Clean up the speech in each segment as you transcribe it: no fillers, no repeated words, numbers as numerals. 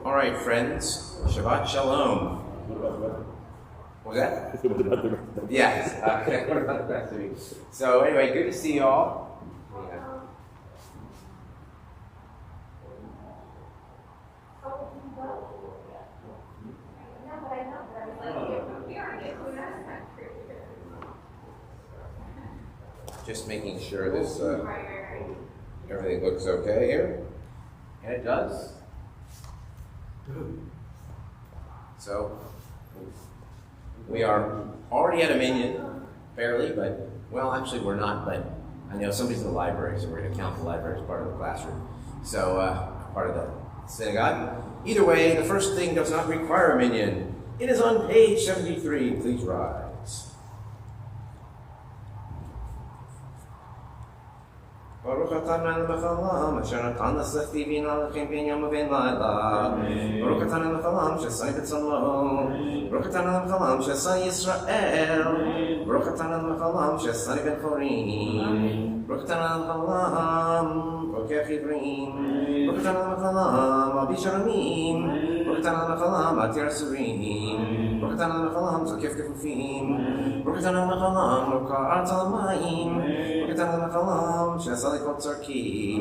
All right, friends. Shabbat Shalom. What was that? Yes. What about the rest of you? So anyway, good to see you all. Just making sure this everything looks okay here, and it does. So we are already at a minyan, barely, but well, actually we're not. But I know somebody's in the library, so we're going to count the library as part of the classroom. So part of the synagogue. Either way, the first thing does not require a minyan. It is on page 73. Please rise. Baruch atah Adonai l'mechalam, asher natan l'sechti v'ina l'chem ben yom u'ben layla. Baruch atah Adonai l'mechalam, she'asai b'tzalmo. Baruch atah Adonai l'mechalam, she'asai Yisrael. Baruch atah Adonai l'mechalam, she'asai ben chorim. Baruch atah Adonai l'mechalam, rokech ivrim. Baruch atah Adonai l'mechalam, abi sharomim. Baruch atah Adonai l'mechalam, atir asurim. Baruch atah Adonai l'mechalam, zokef kefufim. Baruch atah Adonai l'mechalam, roka'at al-mayim. Baruch atah Adonai l'mechalam, she'asai Likot Zarki,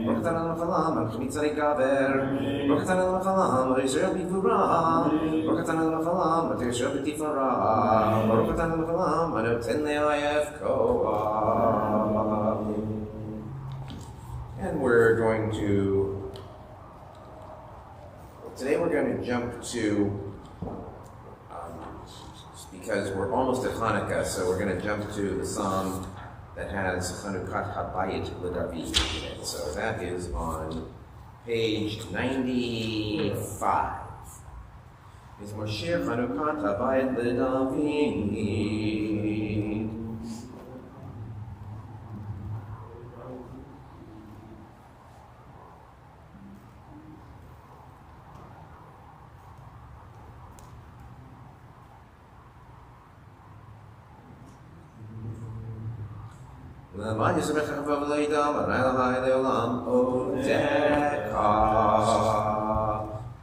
Baruch atah Adonai l'mechalam, al chmitzari gaber, Baruch atah Adonai l'mechalam, Yisrael b'gvura, Baruch atah Adonai l'mechalam, Yisrael b'tifara, Baruch atah Adonai l'mechalam, anoten le'ayef koach. And we're going to, today we're going to jump to, because we're almost at Hanukkah, so we're going to jump to the Psalm that has Chanukat Habayit L'David in it. So that is on page 95. It's Moshe Chanukat Habayit L'David.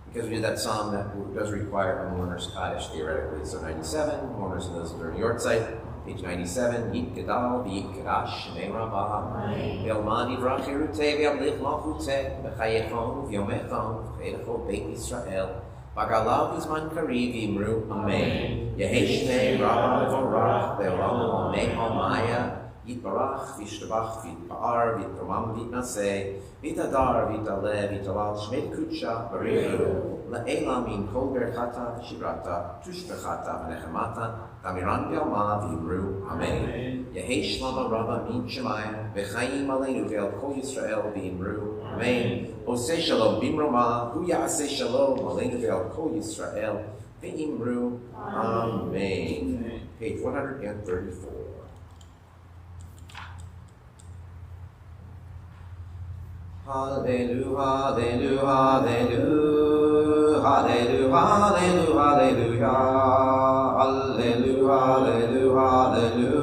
Because we did that psalm that does require a mourner's kaddish theoretically. So 97, mourners and those that are in your site. Page 97, Yit Gedal, V'Yit Kadash, Shemei Rabbah, V'Yalman Yivrach Yeruteh, V'Yamlich Malchuteh, V'Chayechon, V'Yomechon, V'Edecho Beit Yisrael, V'Galav Yizman Kariv, V'Yimru, Amen. Yehi Shmei Rabbah V'Orach, V'Olam Omei Omaya, Yitbarach, V'Yishtabach, V'Yitpa'ar, V'Yitpromam, V'Yitnaseh, V'Yitadar, V'Yitale, V'Yitalal, Shmei Kudsha, Barichu, La'elam in Kol Berchata, Shibrata, Tushbechata, V'Nechemata, Tamiran V'Yalma, V'Yimru, Amen. Yehi Shlama Rabba Min Shemaya, V'Chaim Aleinu V'El Kol Yisrael, V'Yimru, Amen. Oseh Shalom Bimroma, Hu Ya'aseh Shalom Aleinu V'El Kol Yisrael, V'Yimru, Amen. Page 134. Hallelujah, hallelujah, hallelujah, hallelujah, hallelujah, hallelujah, hallelujah, hallelujah,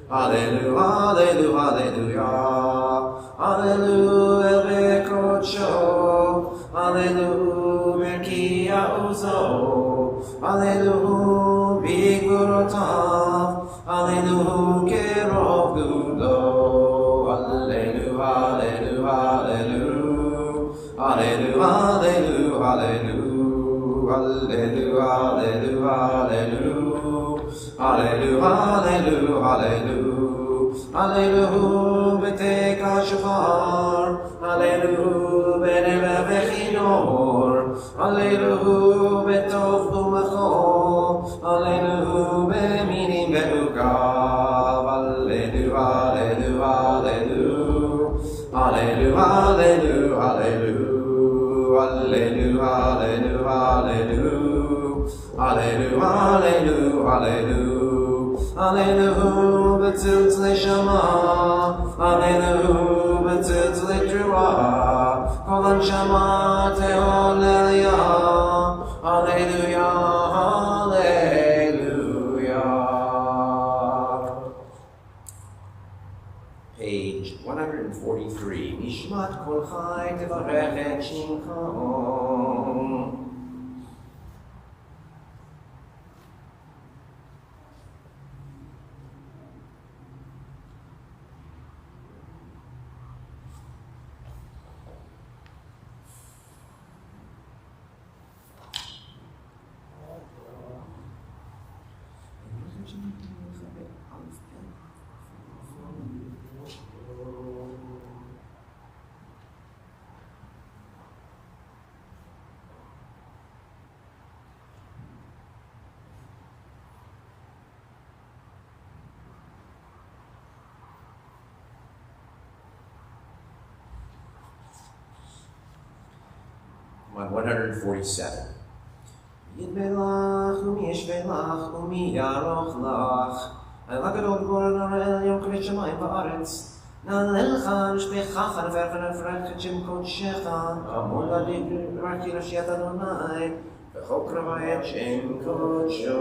hallelujah, hallelujah, hallelujah. Hallelujah bekodsho, Hallelujah berkia uzo, Hallelujah bigvurotav, Hallelujah kerov gudo, Hallelujah, Hallelujah, Hallelujah, Hallelujah, Hallelujah, Hallelujah, Hallelujah, Hallelujah, Hallelujah, Hallelujah, Hallelujah, beteka shofar, Hallelujah, beneva vechinor, Hallelujah, betov dumacho, Hallelujah, beminim beukav, Hallelujah, Hallelujah, Hallelujah, Hallelujah, Hallelujah, Hallelujah, Hallelujah, Hallelujah, Hallelujah, Hallelujah, Hallelujah, Betzilz Neshama, Hallelujah, Betzilz Letrua, Kol Anshama Teon Eliyah, Hallelujah, Hallelujah. Page 143. Nishmat Kol Chai Tevarech Et Shimcha. 147. Yidbelach umiyeshbelach umiyaroch lach Al-Agadol Goran El Yom Kavit Shamayim Ba'aretz Na'lelcha nishbechacha nefercha nefrech Shem Kodshecha Amor Ladik Raki Lashiat Adonai V'chol Kravayet Shem Kodsho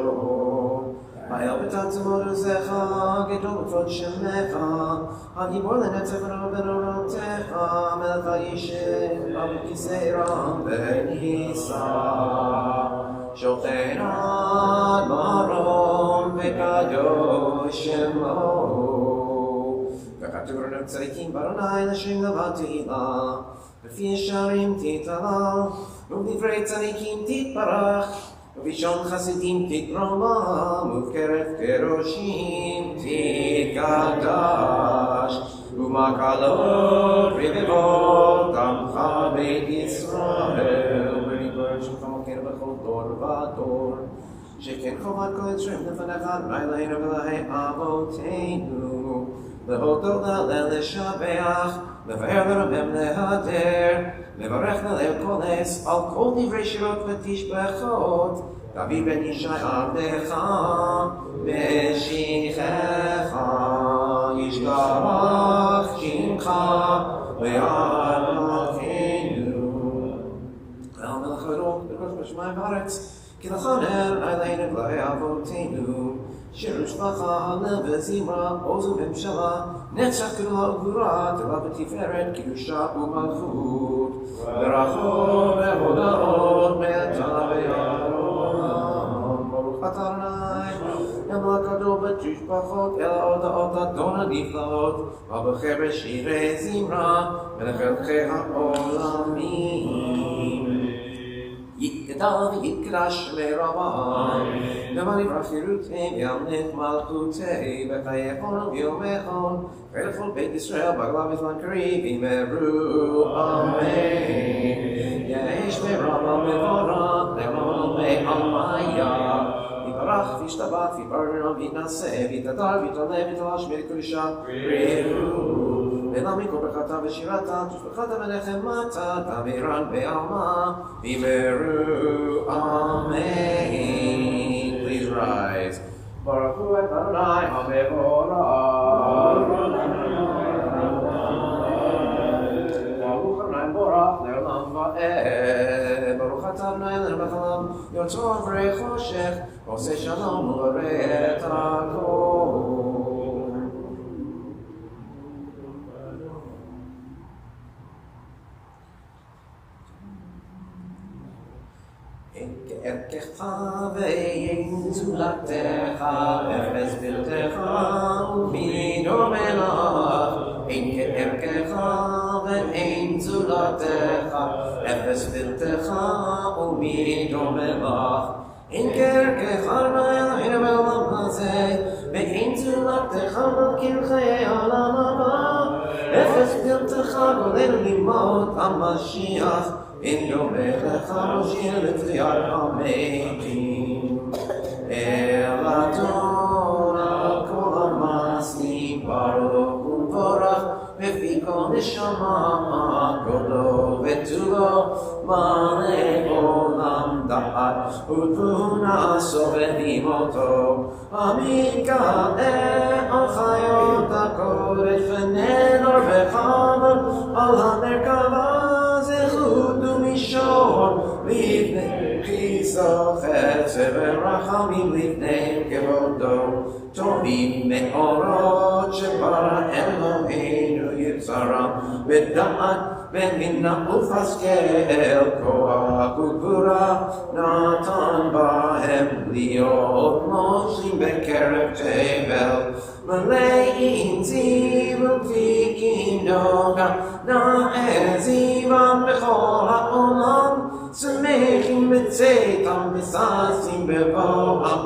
V'ayel b'tatzimot uzecha Gedol b'tvod Shemecha Hagibor lenetzech v'robenotecha Melech ha'yishem Abukisei Ram V'nisa Shochen ad marom v'kadosh shemo V'chatur tzadikim baronai l'shem levatila V'fi yesharim titala V'divrei tzadikim titbarach V'vishon chasidim titroma V'keret keroshim titgadash U'makalot rivivot Amcha beit Yisrael בכל דור ודור שכן חובת כל יצרים לפניך לילה ולהי אבותינו להודות להלל לשבח לבאר לרמם להדר לברך ללב כל עש על כל דברי שירות ותשבחות תביא בן ישי עבדך משיחך ישגח שמך ועד מלכנו המלך הרוב בשמיים בארץ כי לכונן עלינו לאבותינו שירוש ברכה וזמרה עוז וממשלה נצח גדולה וגבורה תורה ותפארת קדושה ומלכות ברכות והודאות מעתה ויערום ברוך אתה אדוני ימלך גדול בתשבחות אל ההודאות אדון הנפלאות ובחר בשירי זמרה מלך מלכי העולמים יתגדל ויתקדש לרבי למען יברח חירותי וימלך מלכותי וחייכון ויומכון ולכל בית ישראל בגלה בזמן קריב יאמרו אמן יש ברמה מבורך למען מעלמיה יתברך וישתבח ויתברר ויתנשא ויתהדר ויתעלה ויתלש מקדושה בריאו ולמי כל ברכתה ושירתה תשבחתה ונחמתה תמירן בעלמה ויאמרו אמן. Please rise. ברוך הוא את אדוני המבורך ברוך אדוני מבורך לעולם ועד ברוך אתה אדוני אלוהינו מלך העולם יוצרו עברי חושך עושה שלום ובורא את הכל כערכך ואין זולתך, אפס בלתך ומי דומה לך. אין כערכך ואין זולתך, אפס בלתך ומי דומה לך. אין כערכך ואין בעולם הזה, ואין זולתך מלכים חיי העולם הבא. אפס בלתך גודל לימות המשיח, אין דומה לך מושיע לתחיית המתים. אל אדון על כל המעשים ברוך ומבורך, בפי כל נשמה גודלו וטובו מלא עולם דעת ותבונה סובבים אותו. המתגלה על חיות הקודש ונדור וחבל על המרכבה זכות ומישור לפני כיסו חסד ורחמים לפני כבודו. טובים מאורות שברא אלוהינו יצרם בדעת ובינה ופשכל כוח וגבורה נתן בהם להיות מושלים בקרב תבל מלאים זיו ודביקים דוגה נעזיבם בכל העולם שמחים בצאתם וששים בבואם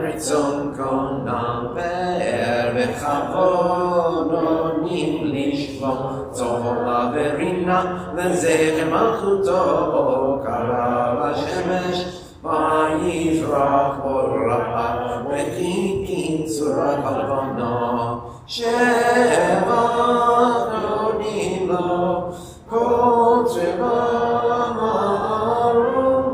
רצון קונם פאר וכבוד נונים לשבום צהלה ורינה לזכר מלכותו קרא לשמש ויזרח אור רע וחיכים צורת הלבנה שבח נונים לו כל צבא מרום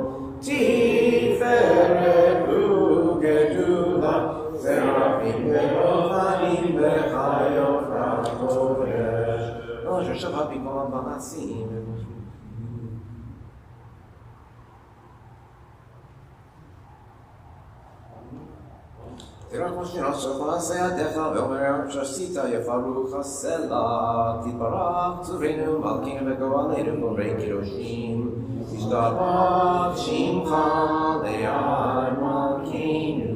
תפארת וגדולה סרפים ורבנים וחיות הקודש. אשר שבת מכל המעשים תראה כמו שנעשוך מעשה ידיך ואומר שעשית יפרוך הסלע תתברך צורנו מלכינו וגואלנו בורא קדושים ישתבח שמך לעד מלכינו.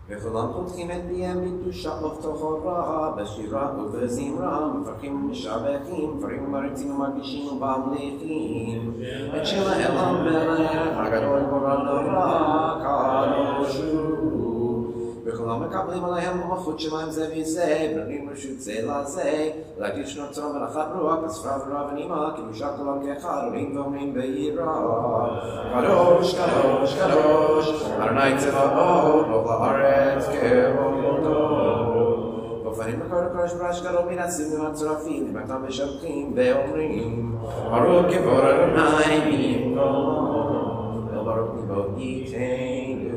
וכולם פותחים את פיהם בקדושה ובתורה, בשירה ובזמרה, מברכים ומשבחים, דברים ומריצים ומרגישים וממליכים. את שם האל המלך הגדול גורל נורא, קדוש הוא. וכולם מקבלים עליהם במלכות שמיים זה וזה, ונותנים רשות זה לזה, להגיד שנות צום ולאחת רוח, בספרה ורע ונימה, קדושה כולם כאחד, עולים ואומרים ביראה. קדוש, קדוש, קדוש, אדוני צבאות, מלך הארץ כבודו. ופנים בכל הקודש ברש גדול מן עצים ומצורפים, ומתם משבחים ואומרים, ברוך כבוד אדוני במקום, וברוך ליבו ייתנו.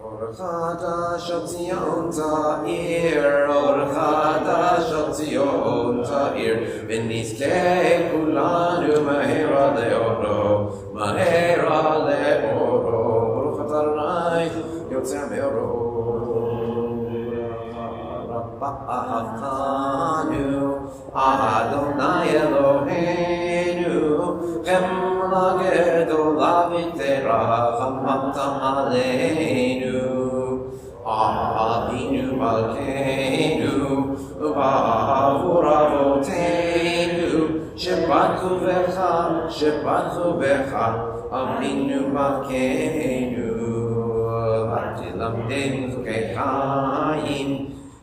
אור חדש על ציון תאיר, אור חדש על ציון תאיר, ונזכה כולנו מהרה לאורו, מהרה לאורו. ברוך אתה אדוני יוצר מאורו. רבה אהבתנו, אדוני אלוהינו, חמלה גדולה ותרחמת עלינו. אבינו מלכנו ובעבור אבותינו, שבטחו בך, שבטחו בך, אבינו מלכנו. ותלמדנו חוקי חיים,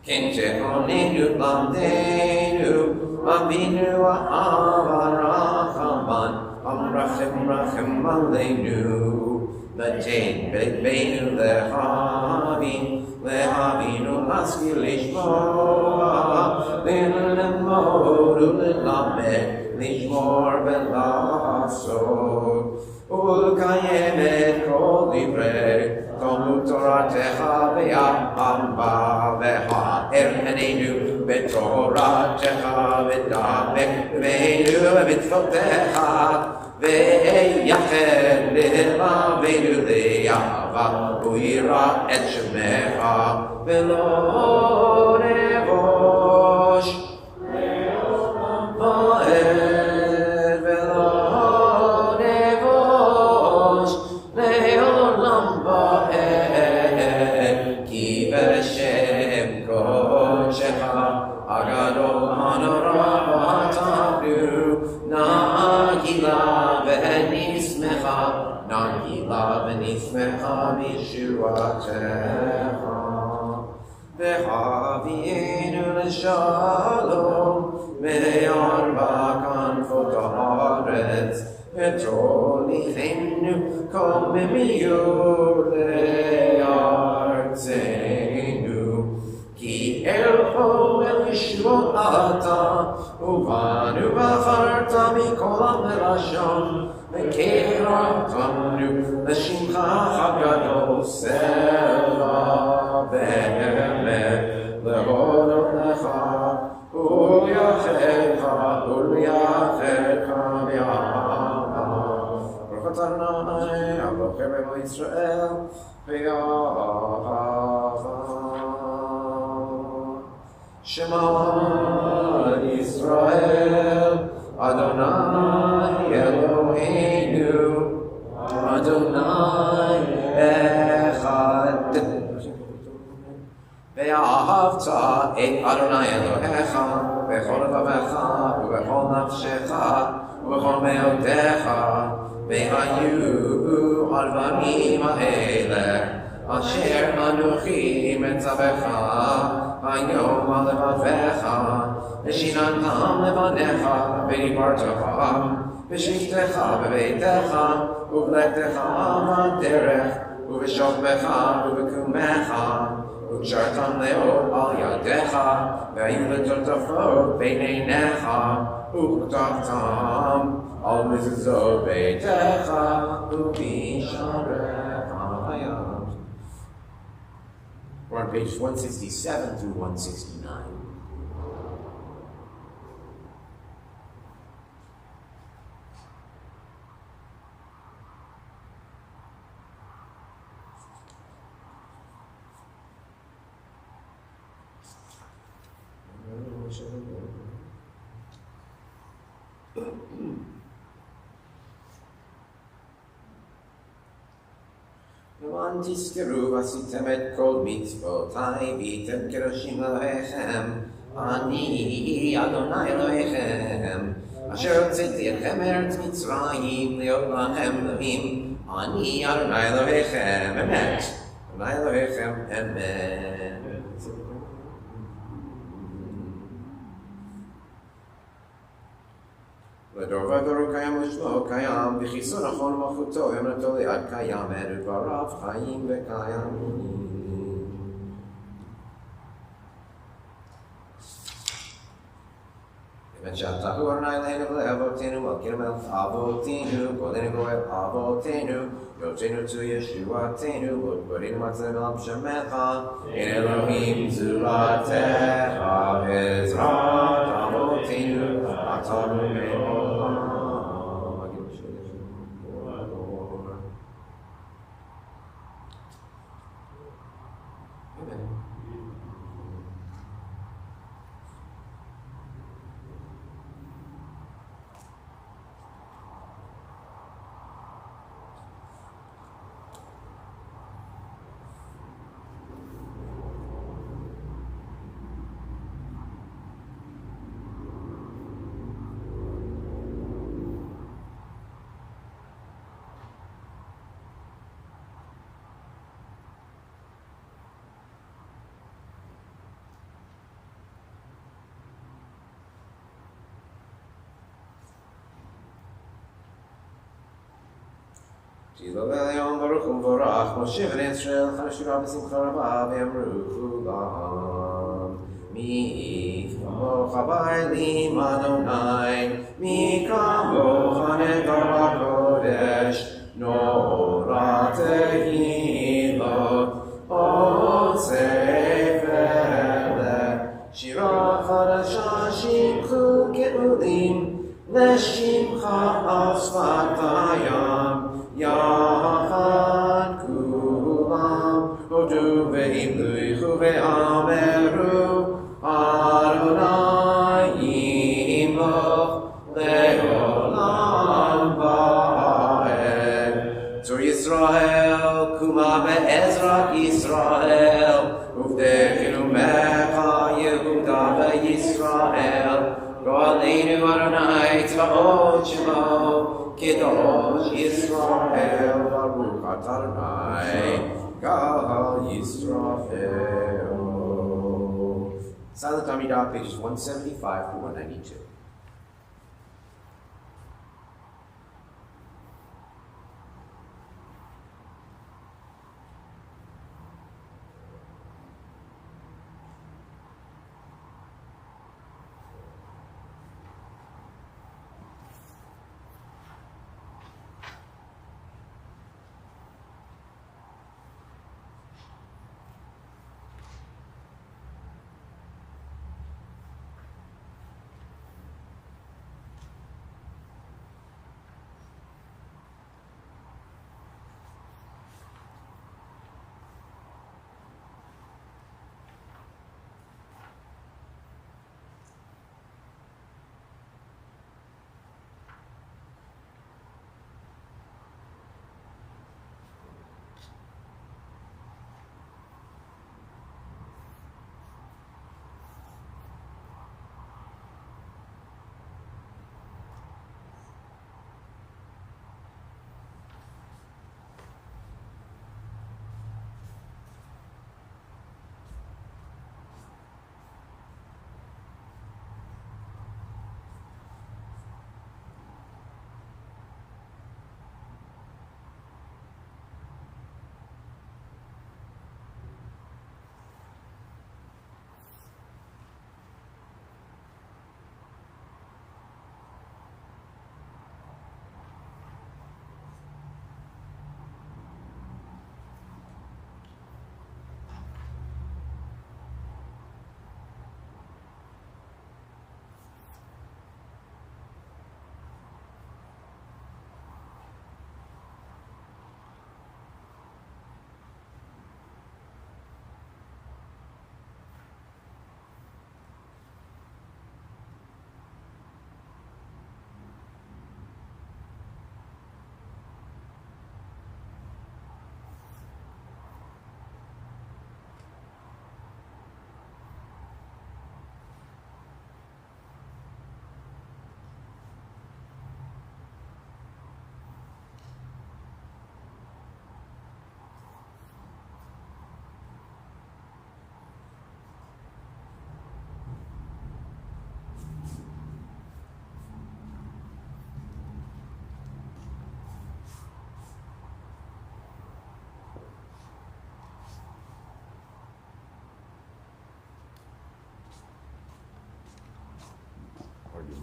כן שכוננו למדנו, אבינו האב הרחמן, המרחם רחם עלינו. ותן בליבנו להבינו להשכיל לשמוע, ללמוד וללמד, לשמור ולעשות, ולקיים את כל דברי תלמוד תורתך ואהבה, והאר פנינו בתורתך ודבק בנו במצוותיך, ויחד לבבינו לאהבה, הוא ירא את שמך ולא נבוש בוער ולא נבוש לעולם בוער, כי בשם קודשך הגדול הנורא תעברו, נגילה ונשמחה, נגילה ונשמחה בישועתך. והביאנו לשלום מארבע כנפות הארץ, ותוליכנו קוממיות לארצנו. כי אלוהו אל ישועתה, ובנו בחרת מכל עם ולשון, וקרבתנו לשמך הגדול סלע באמת להודות לך ולייחדך באהבה. ברוך אתה אדוני אלוהינו אלוהי ישראל באהבה. שמע ישראל אדוני אלוהינו אדוני אחד. ואהבת את אדוני אלוהיך בכל לבבך ובכל נפשך ובכל מאודך, והיו הדברים האלה אשר אנוכי מצווך היום על לבביך, ושיננתם לבניך ודיברת בם בשבתך בביתך ובלכתך בדרך ובשוכבך ובקומך, וקשרתם לאור על ידיך, והיו לטוטפות בין עיניך, וכתבתם על מזוזות ביתך ובשעריך. We're on page 167 through 169. למען תזכרו ועשיתם את כל מצוותיי והייתם קדושים לאלוהיכם, אני אדוני אלוהיכם אשר הוצאתי אתכם מארץ מצרים להיות לכם אלוהים, אני אדוני אלוהיכם אמת, אדוני אלוהיכם אמת. לדור ודור קיים ושמו קיים, וכיסו נכון ומלכותו אמונתו לעד קיים, ודבריו חיים וקיימים. כיוון שאתה הוא אדוני אלוהינו ולאבותינו, מלכנו מלך אבותינו, גואלנו גואל אבותינו, יוצאנו צו ישועתנו, ודברינו מצלם על שמך, אין אלוהים זולתך, בעזרת אבותינו, אתה מעולם. Shiloh Elion Baruch Umvorach Moshe Bnei Israel Chanashira B'simcha Rabba V'yamru Kulam Mi Kamocha Ba'elim Adonai Mi Kamocha Negar BaKodesh Nora Tehilot Od Sefer Shira Chadasha Shimchu Ke'ulim לשמך על שפתיים, יחד כולם, הודו והמליכו ואמרו, אדוני ימלוך לעולם ועד. צור ישראל, קומה בעזרת ישראל, ובדקנו מך יהודה וישראל, גואלנו אדוני צבאות שמו, קדוש ישראל, ברוך אתה אדוני, גאל ישראל. Silent Amidah, pages 175 to 192.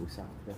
loose out there.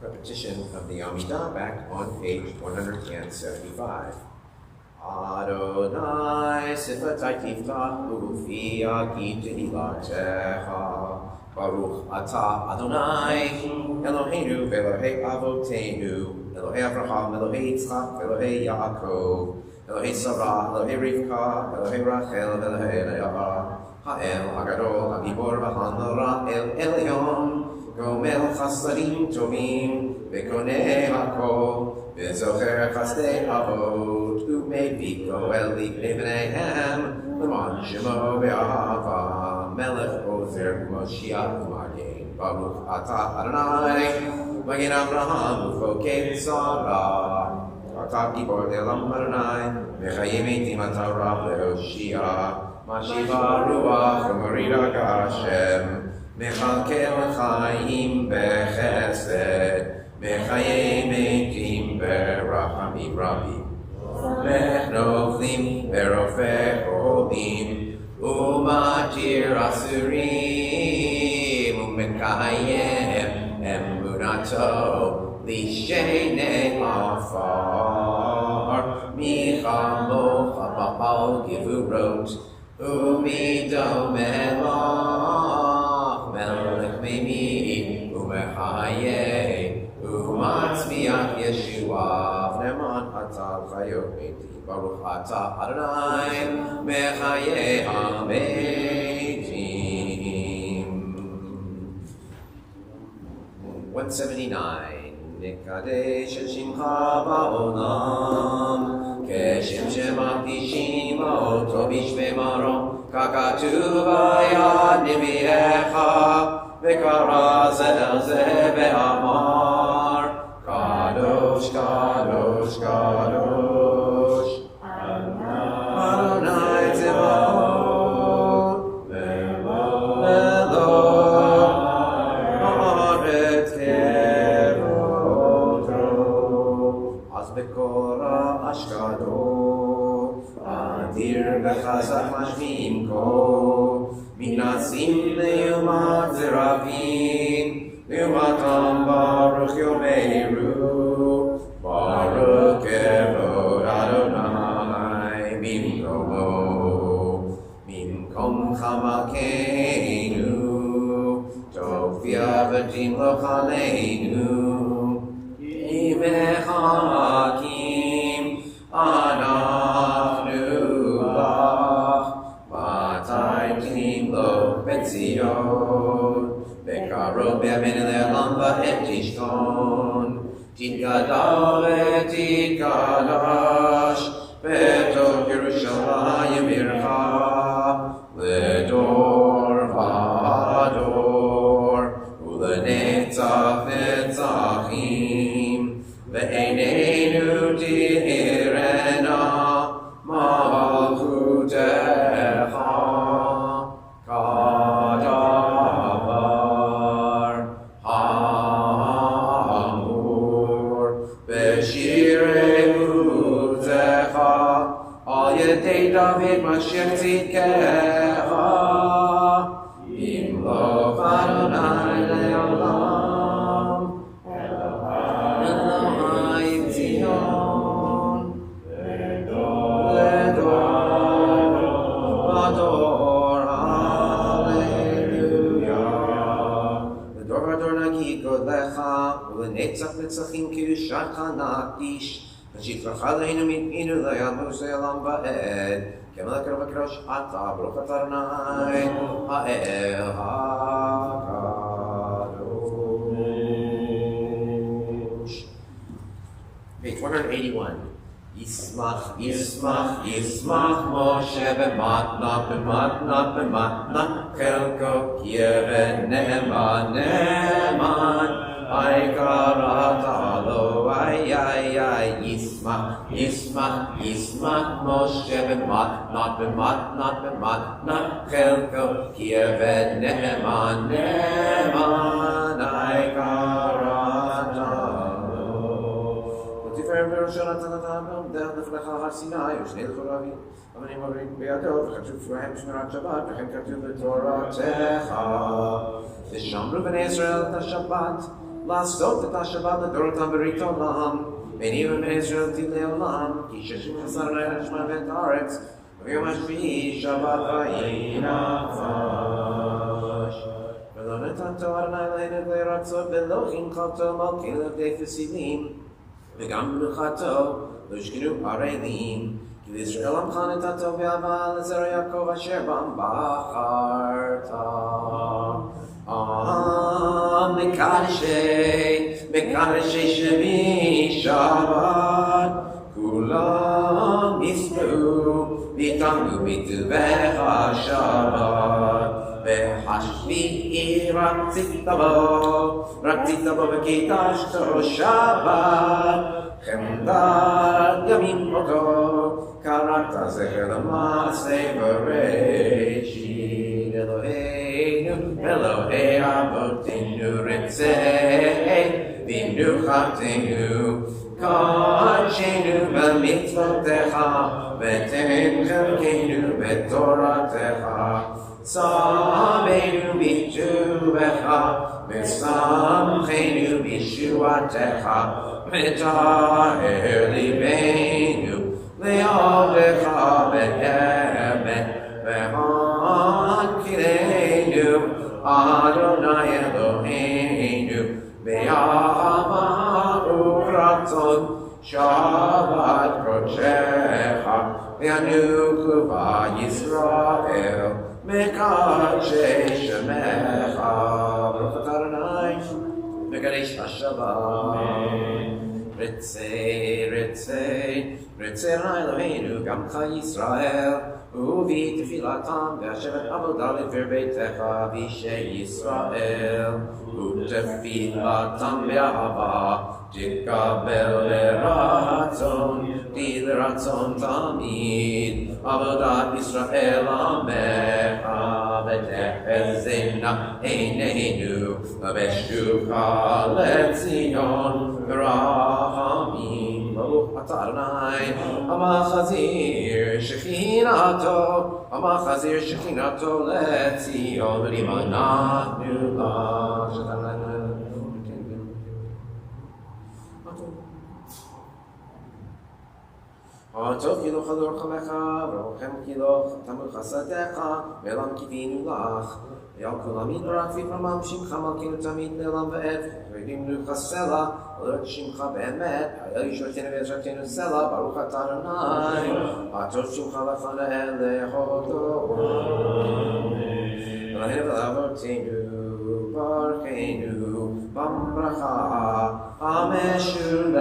Repetition of the Amidah back on page 175. Adonai sifatai tiftach ufi agid ilatecha Baruch atah Adonai Eloheinu ve'Elohei avotenu Elohei Avraham, Elohei Yitzchak, Elohei Yaakov Elohei Sarah, Elohei Rivka, Elohei Rachel, Elohei Leah Ha'el Hagadol, Hagibor v'Hanara El Elyon גומל חסדים טובים וקונה הכל וזוכר חסדי אבות ומביא גואל לבני בניהם למען שמו באהבה מלך עוזר ומשיח ומגן ברוך אתה אדוני מגן אברהם ופוקד שרה אתה גיבור לעולם אדוני וחיים מתים אתה רב להושיע משיב הרוח ומוריד הגשם מחכה לחיים בחסד בחיי מתים ברחמים רבים נופלים ורופא חולים ומתיר אסורים ומקיים אמונתו לשני עפר מחמוך בפעל גבורות ומדום מלך מימי ומחיה ומצמיח ישועה למען אתה חיות מתים ברוך אתה אדוני מחיי המתים. 179 נקדש את שמך בעולם כשם שמקדישים אותו בשמי מרום ככתוב ביד נביאך וקרא זה אל זה ואמר קדוש קדוש קדוש אדוני צבאות ולא הארץ כבודו אז בקור אשקלון אדיר וחזק משמיעים קול מנסים לעומת זרעים לעומתם ברוך יאמרו ברוך כבוד אדוני במקומך מלכנו תופיע ותמלוך עלינו כי מחכים אנחנו לך מתי תמלוך בציון בקרוב בימינו לעולם בעת תשכון תתגדל ותתקדש בתוך ירושלים עירך לדור ודור ולנצח נצחים ועינינו תראנה מלכותך כדבר האמור בשירי עוזך על ידי דוד משיח צדקך ימלוך אדוני לעולם אלוהים ציון לדור ודור הללויה לדור ודור נגיד גודלך ולנצח נצחים קדושתך נקדיש ושפרך עלינו מפינו לא ימוס לעולם ועד כמלך ובקדוש אתה ברוך אתה אדוני האל הקדוש. Page 181. ישמח ישמח ישמח משה במתנה במתנה במתנה חלקו יבן נאמן נאמן קראת לו איי איי איי ישמח ישמח ישמח משה במתנה במתנה במתנה חלקו יבן נאמן נאמן קראת וראשון הצדת האדם דרך לפניך הר סיני ושני חורבים אבנים עוברים בידו וכתוב בהם שמירת שבת וכן כתוב בתורתך ושמרו בני ישראל את השבת לעשות את השבת לדורותם ברית עולם בני ובני ישראל עתיד לעולם כי ששם חסר אדוני לשמוע ואת הארץ וביום השביעי שבת ויהי נחש ולא נתתו אדוני אלוהינו לרצות ולא חינכתו מלכי לעבדי פסילים וגם מלוכתו לא ישכנו ערלים כי לישראל עמך נתתו באהבה לזרע יעקב אשר בם בחרת מקדשי שבי שבת, כולם ישמעו ויתענגו בטבח השבת. והשביעי רצית בו וקידשתו שבת, חמדת ימים אותו, קראת זכר למעשה בראשית. אלוהי אבותינו רצה במנוחתנו, קדשנו במצוותיך ותן חלקנו בתורתך. שמנו בטובך ושמחנו בישועתך, וטהר ליבנו לעבדך באמת, והנחילנו אדוני אלוהינו באהבה ורצון שבת קודשך, וינוחו בישראל מקדשי שמך. ברוך אתה אדוני מקדש השבת. רצה אלוהינו גם חי ישראל, ובתפילתם והשבת עבודה לדבר ביתך בישי ישראל, ותפילתם באהבה תקבל לרצון תמיד עבודת ישראל עמך, ותחזינה עינינו בשובך לציון רחמים. ברוך אתה אדוני המחזיר שכינתו לציון, ונמנענו לך. טוב כי לא חדור חמך, ורוחם כי לא תמות חסדיך, ולם קיווינו לך. ועל כולם יתברך ויתרומם שמך מלכנו תמיד לעולם ועד, וידינו לך סלע, ולא שמך באמת, היה ישועתנו ועזרתנו סלע, ברוך אתה אדוני, הטוב שמך לפני להודות. ולהן ולאבותינו ברכנו בברכה המשולשת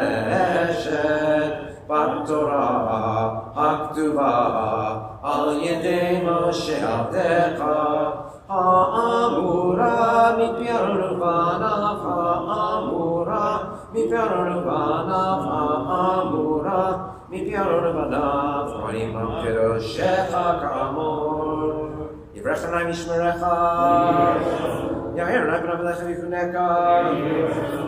בתורה הכתובה על ידי משה עבדך, האמורה מפינו בניו, האמורה מפינו בניו, האמורה מפינו בניו, דברים קדושך כאמור. יברך אדוני משמרך, יאיר אדוני פניו אליך ויחונך,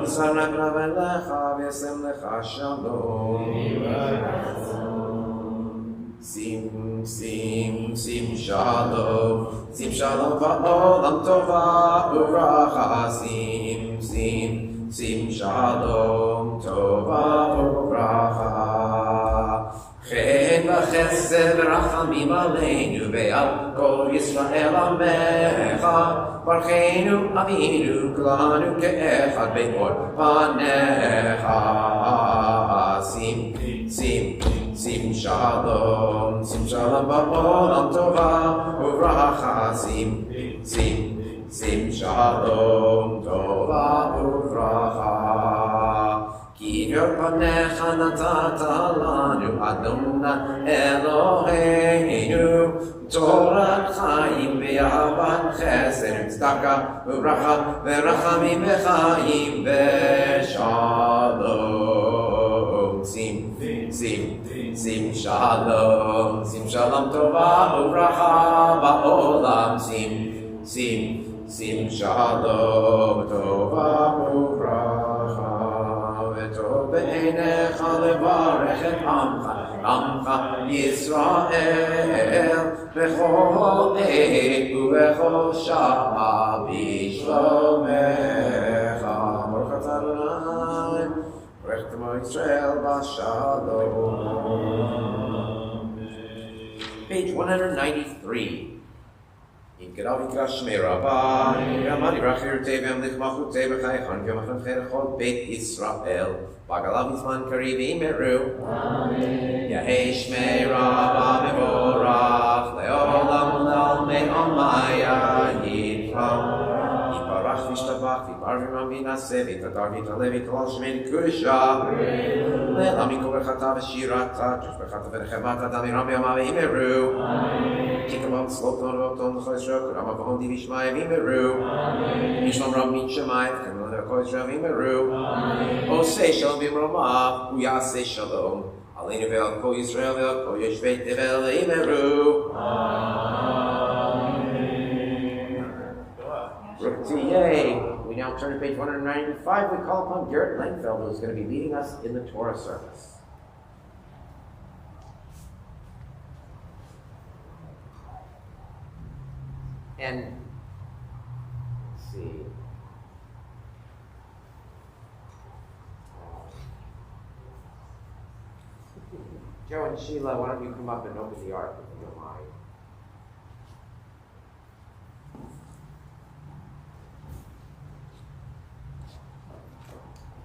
ישא אדוני פניו אליך וישם לך שלום. שים שלום בעולם טובה וברכה, שים שלום טובה וברכה. חן וחסד ורחמים עלינו ועל כל ישראל עמך, ברכנו אבינו כולנו כאחד באור פניך. שים שלום בעולם טובה וברכה, שים שלום טובה וברכה. כי אור פניך נתת לנו אדוני אלוהינו, תורת חיים ואהבת חסד וצדקה וברכה ורחמים וחיים ושלום. שים שלום טובה וברכה בעולם, שים שלום טובה וברכה. וטוב בעיניך לברך את עמך ישראל, בכל עת ובכל שעה בשלומך. ברוך אתה אדוני ברך את עמו ישראל בשלום. Page 193. יתגדל ויתקדש שמי רבי, ואמר יברך חירותי וימליך מלכותי בחייכון כמחנכי לכל בית ישראל, בגלה בזמן קריב יאמרו יהי שמי רבי מבורך לעולם ולעולמי עלמי יתפאר v'ishtabach v'barvim v'naseh v'tadar v'taleh v'talal shemei kudesha le'lam mikol berchata v'shirata berchata v'nechemata damiram v'yama v'imeru Kikamam sloton v'oton l'choyzra kurama v'hom di v'ishmai v'imeru Mishlam ram v'shemai v'kamil v'choyzra v'imeru Osei shalom v'imromav uyasei shalom Aleinu ve'al kol Yisrael ve'al kol yeshvei tevel v'imeru Yay! We now turn to page 195. We call upon Garrett Langfeld, who is going to be leading us in the Torah service. And let's see. Joe and Sheila, why don't you come up and open the ark if you don't mind?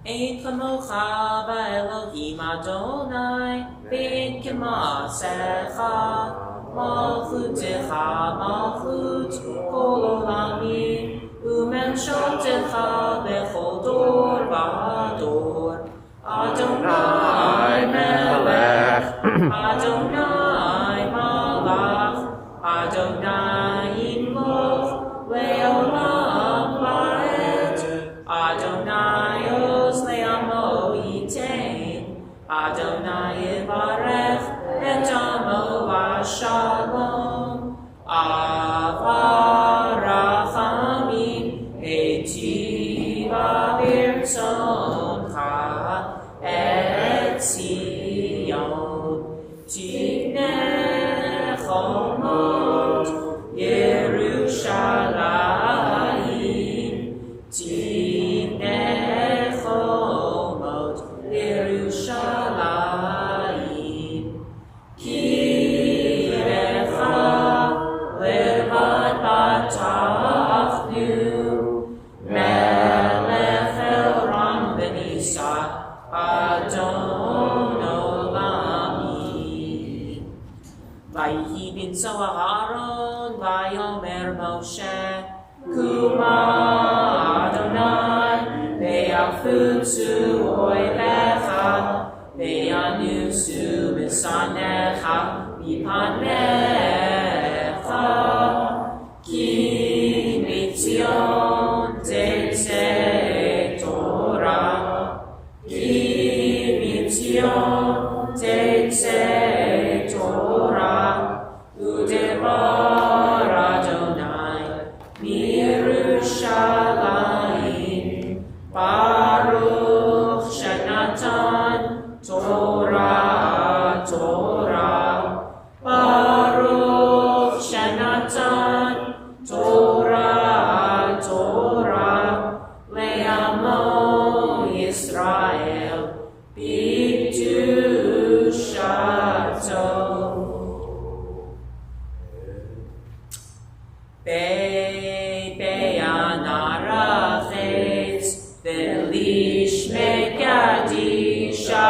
Ein kamocha ba'Elohim Adonai, ve'en k'ma'asecha, malchutecha malchut kol olamim, u'memshaltecha b'chol dor v'dor. Adonai melech, Adonai malach, Adonai yimloch le'olam va'ed, Adonai Adonai yivarech et amo v'shalom avarachamim etiva b'rtzoncha et Zion tivnei chomot Yerushalayim tivnei chomot Yerushalayim Kirecha levad batachnu Melech el ram v'nisa Adon olamim Vayihi binso Aharon vayomer Moshe Kuma Adonai ve'afutsu oilecha ve'anusu misanecha mipanecha ki mitzion tetzeh Torah ki mitzion tetzeh Torah u'devar Adonai Yerushalayim Baruch Shenatan Torah Torah Baruch Shenatan Torah Torah Le'amo Yisrael B'kedushato Be'anarachetz Ve'lishmei Kadisha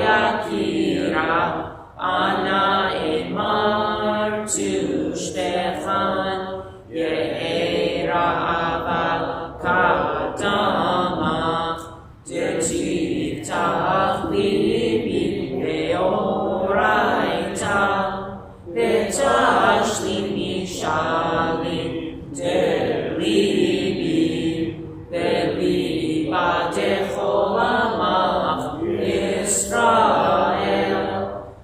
Yakira Ana Emar Tushbechan Ye'era Aval Kadamach Detivtach Libi Be'oraita Betashlim Mishalim Delibi Beliba Decholamach Israel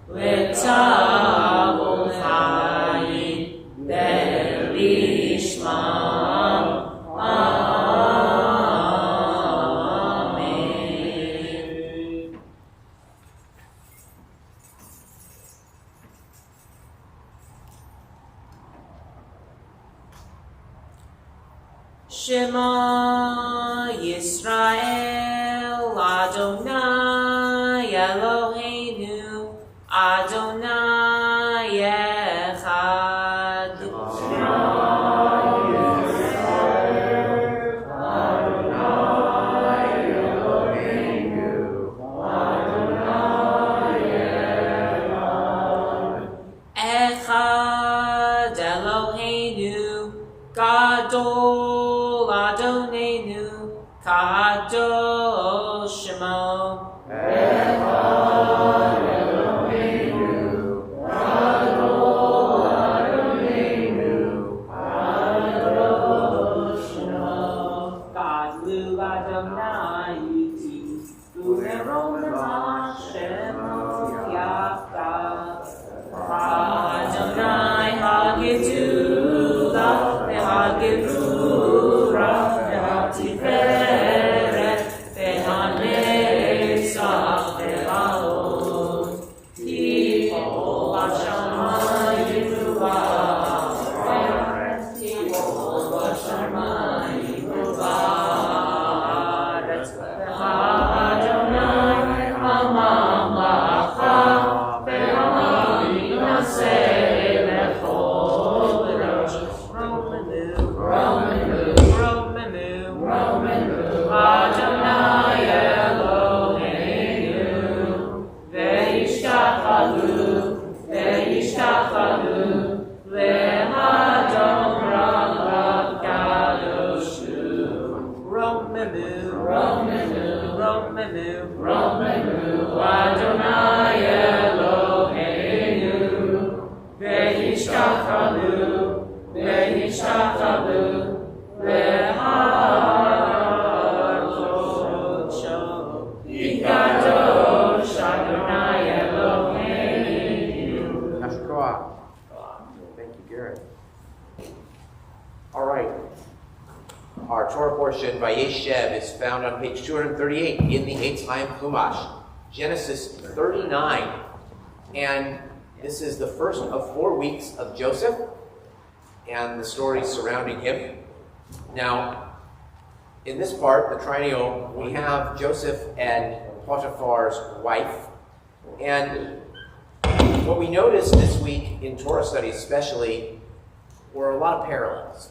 Letavol Chayim Belishmam Amen. Shema Yisrael Adonai Eloheinu Adonai Echad. Shema Yisrael Adonai Eloheinu Adonai Echad. Echad Eloheinu Gadol Shemo. Thank you, Garrett. All right. Our Torah portion, Vayeshev, is found on page 238 in the Eitz Chaim Chumash, Genesis 39. And this is the first of 4 weeks of Joseph and the stories surrounding him. Now, in this part, the triennial, we have Joseph and Potiphar's wife. And what we noticed this week in Torah studies especially were a lot of parallels.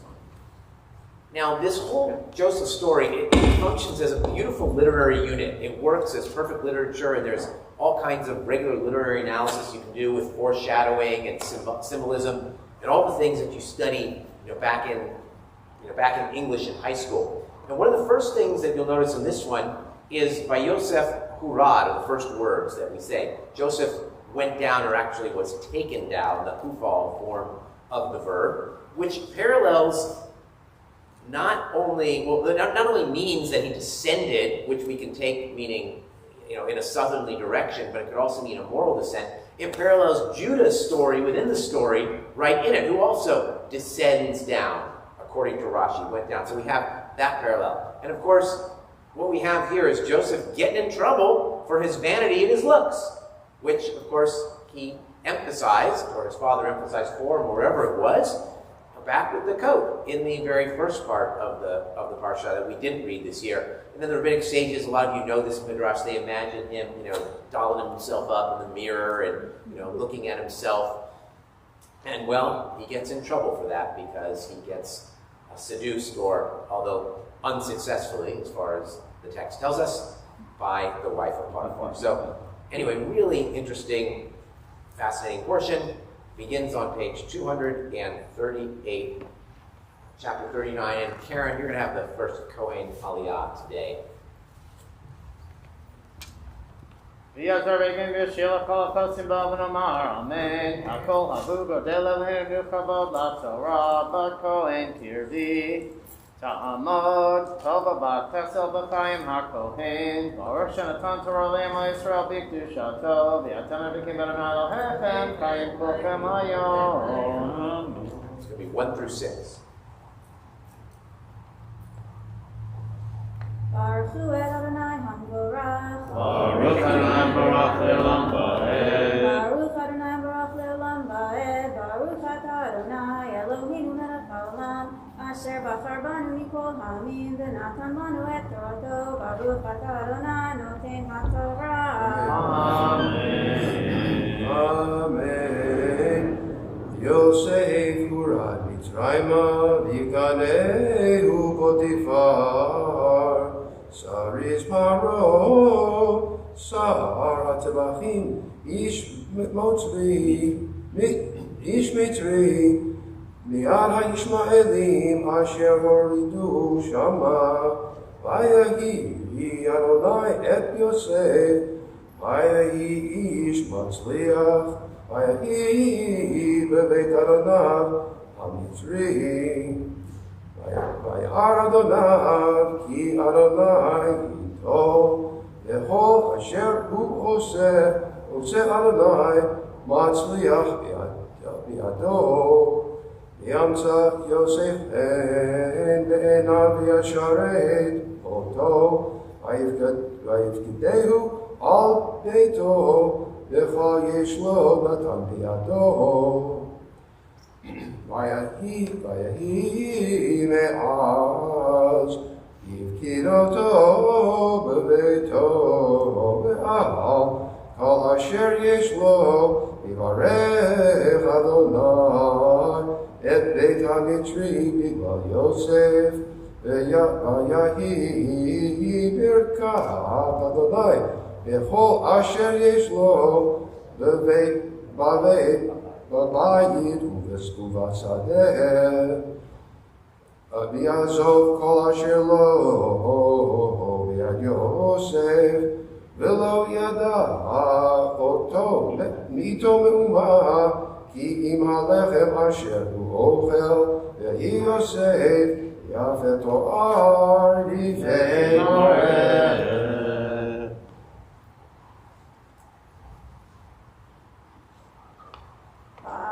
Now, this whole Joseph story, it functions as a beautiful literary unit. It works as perfect literature, and there's all kinds of regular literary analysis you can do with foreshadowing and symbolism and all the things that you study, back in English in high school. And one of the first things that you'll notice in this one is by Yosef Hurad, the first words that we say. Joseph went down, or actually was taken down, the hufal form of the verb, which parallels not only means that he descended, which we can take meaning, in a southerly direction, but it could also mean a moral descent. It parallels Judah's story within the story right in it, who also descends down, according to Rashi, went down. So we have that parallel. And of course, what we have here is Joseph getting in trouble for his vanity and his looks, which, of course, he emphasized, or his father emphasized for him, wherever it was, back with the coat in the very first part of the parsha that we didn't read this year. And then the rabbinic sages, a lot of you know this midrash, they imagine him, dolling himself up in the mirror and, looking at himself. And, well, he gets in trouble for that because he gets seduced, or, although unsuccessfully, as far as the text tells us, by the wife of Potiphar. So, anyway, really interesting, fascinating portion. Begins on page 238, chapter 39. And Karen, you're going to have the first Kohen Aliyah today. Ta'amod, Tova Bat Tesel B'chaim HaKohen, Baruch Shenatan Torah Le'ema Yisrael B'Kedushato, V'yatana B'kim B'Adonai Elohechem, Chayim Kulchem Hayom. It's going to be 1 through 6. Baruch Hu et Adonai Hamvorach. Baruch Adonai Barach Le'olam Ba'ed. Baruch Adonai Barach Le'olam Ba'ed. Baruch Atah Adonai Eloheinu melech haolam. Asher bachar banu mikol ha'amim v'natan banu et torato. Baruch atah Adonai noten ha'torah. Amen. Amen. Yosef Hurad Mitzrayma v'yikanehu Potifar Saris Paro Sar HaTzebachim Ish Mitri Mi'al ha'Yishmaelim asher horidu shama v'yahi כי אדוני את יוסף, ויהי איש מצליח, ויהי בבית אדוניו המצרי. וירא אדוניו, כי אדוני איתו, וכל אשר הוא עושה אדוני מצליח בידו. וימצא יוסף חן בעיניו וישרת אותו, ויפקדהו על ביתו, וכל יש לו נתן בידו. ויהי מאז יפקיד אותו בביתו, ועל כל אשר יש לו יברך אדוני את בית המצרי בגלל יוסף, ויהי ברכת אדוני בכל אשר יש לו בבית ובשדה, ויעזוב כל אשר לו ביד יוסף, ולא ידע אותו מאיתו מאומה, כי אם הלחם אשר הוא אוכל, ויהי יוסף יפה תואר לפני מראה.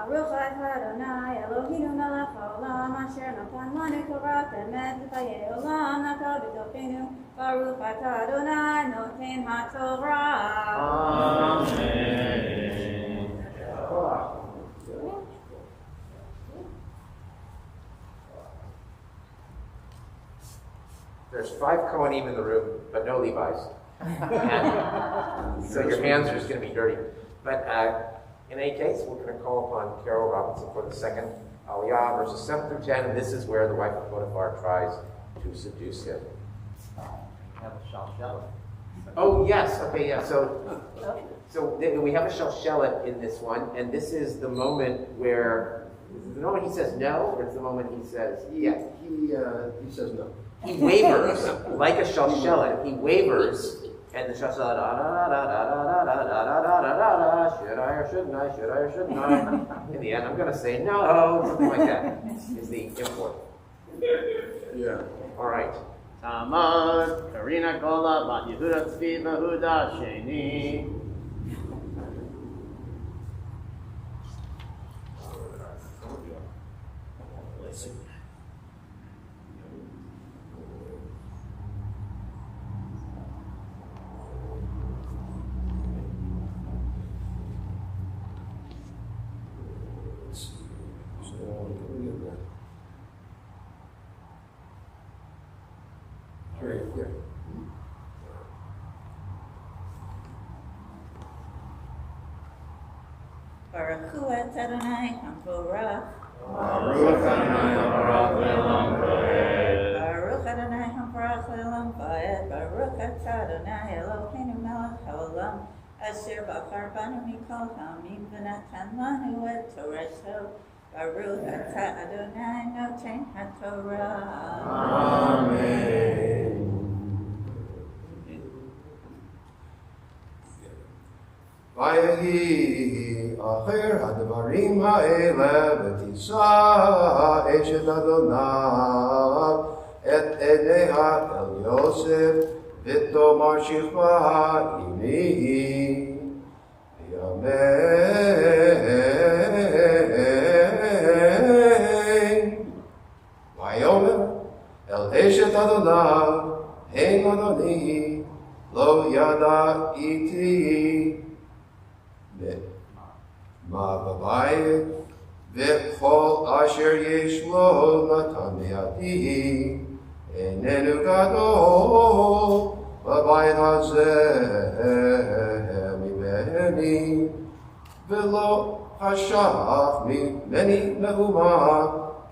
ברוך אתה אדוני אלוהינו מלך העולם אשר נתן לנו תורת אמת וחיי עולם נטל בתוכנו. ברוך אתה אדוני נותן התורה. Amen. There's 5 Kohanim in the room, but no Levi's. So your hands are just going to be dirty. But in any case, we're going to call upon Carol Robinson for the second Aliyah, verses 7 through 10, and this is where the wife of Potiphar tries to seduce him. Have a shalshelet. Oh, yes. Okay, yeah. So we have a shalshelet in this one, and this is the moment where, is it the moment he says no, or it's the moment he says yes? He says no. He wavers, like a shalshelet. He wavers, and the shalshelet, should I or shouldn't I, should I or shouldn't I? In the end, I'm going to say no, something like that is the import. Yeah. All right. Tamad, Karina Gola, Bat Yehuda Tzvi Behuda Sheni. Baruch hu et Adonai HaMvorach. Baruch Adonai HaMvorach Le'olam Va'ed. Baruch Adonai HaMvorach Le'olam Va'ed. Baruch atah Adonai Eloheinu melech haolam asher bachar banu mikol ha'amim v'natan lanu et torato. Baruch atah Adonai noten haTorah. Amen. ויהי אחר הדברים האלה ותישא אשת אדוניו את עיניה אל יוסף ותאמר שכבה אמי ויאמר ויאמר אל אשת אדוניו הן אדוני לא ידעתי מה בבית, וכל אשר יש לו נתן בידי, איננו גדול בבית הזה ממני, ולא חשך ממני מאומה,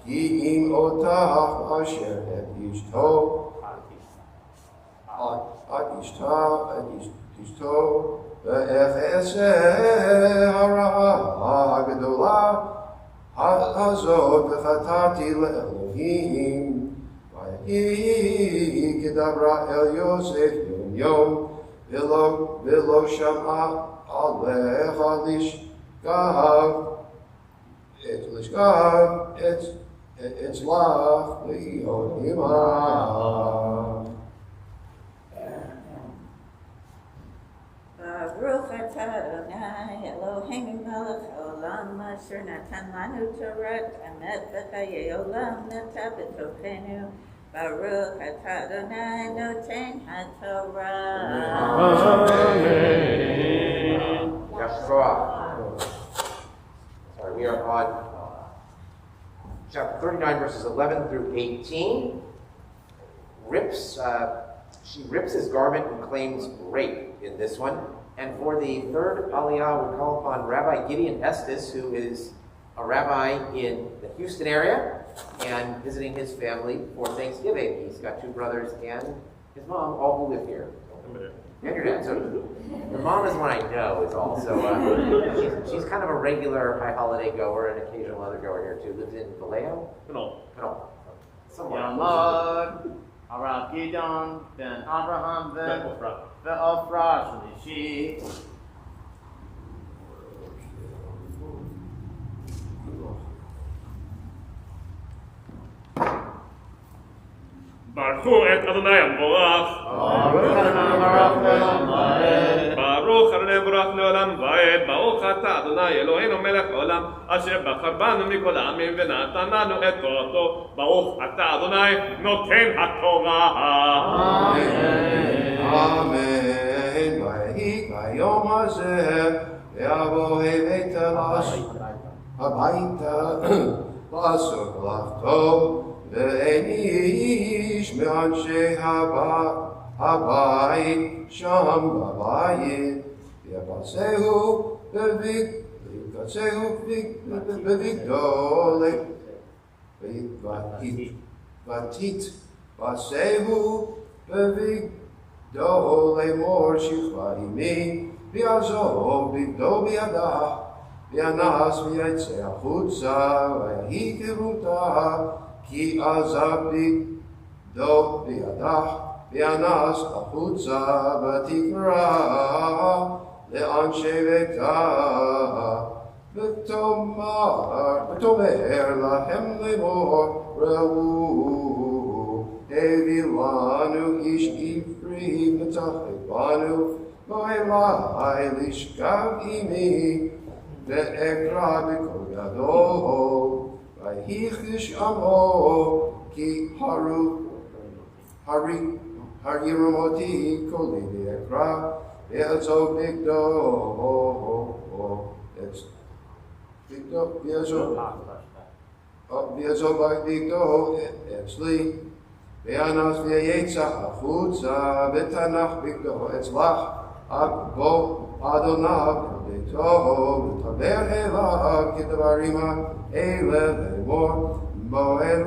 כי אם אותך אשר את אשתו, ואיך אעשה הרעה הגדולה הזאת וחטאתי לאלוהים. כי כדברה אל יוסף יום יום, ולא שמעה עליך לשכב אצלך להיות עמה. Baruch atah Adonai Eloheinu melech haolam asher natan lanu Torah emet v'chayei olam nata b'tochenu. Baruch atah Adonai noten haTorah. Amen. Sorry, we are on chapter 39, verses 11 through 18. She rips his garment and claims rape in this one. And for the third aliyah, we call upon Rabbi Gideon Estes, who is a rabbi in the Houston area and visiting his family for Thanksgiving. He's got two brothers and his mom, all who live here. And your dad. So your mom is one I know is all. So she's kind of a regular high holiday goer and occasional other goer here too. Lives in Vallejo? No. Somewhere. Yamad, Arav Gideon, Ben Abraham, Ve'ofra, Shlishi. ברכו את אדוני המבורך. ברוך אדוני המבורך לעולם ועד. ברוך אתה אדוני אלוהינו מלך העולם אשר בחר בנו מכל העמים ונתן לנו את תורתו. ברוך אתה אדוני נותן התורה. אמן. אמן. ויהי כיום הזה ויבוא הביתה לעשות מלאכתו. ואין איש מאנשי הבית שם בבית, ויקצהו בבגדו ותתבצהו בבגדו לאמור שכבה עמי, ויעזוב בגדו בידה, וינס ויצא החוצה, ויהי כרותה, כי עזב בגדו בידה, וינס החוצה, ותקרא לאנשי ביתה, ותאמר להם לאמור, ראו, הביא לנו איש עברי מתחת בנו, בוא אלי לשכב עמי, ואקרא בקול גדול. ויחיש עמו כי הרירום אותי קולי ואקרא ויעזוב ויעזוב בגדו אצלי וינס ויצא החוצה ותנח בגדו אצלך בו אדוניו ביתו ותדבר אליו כדברים אלה לאמור בוא אלי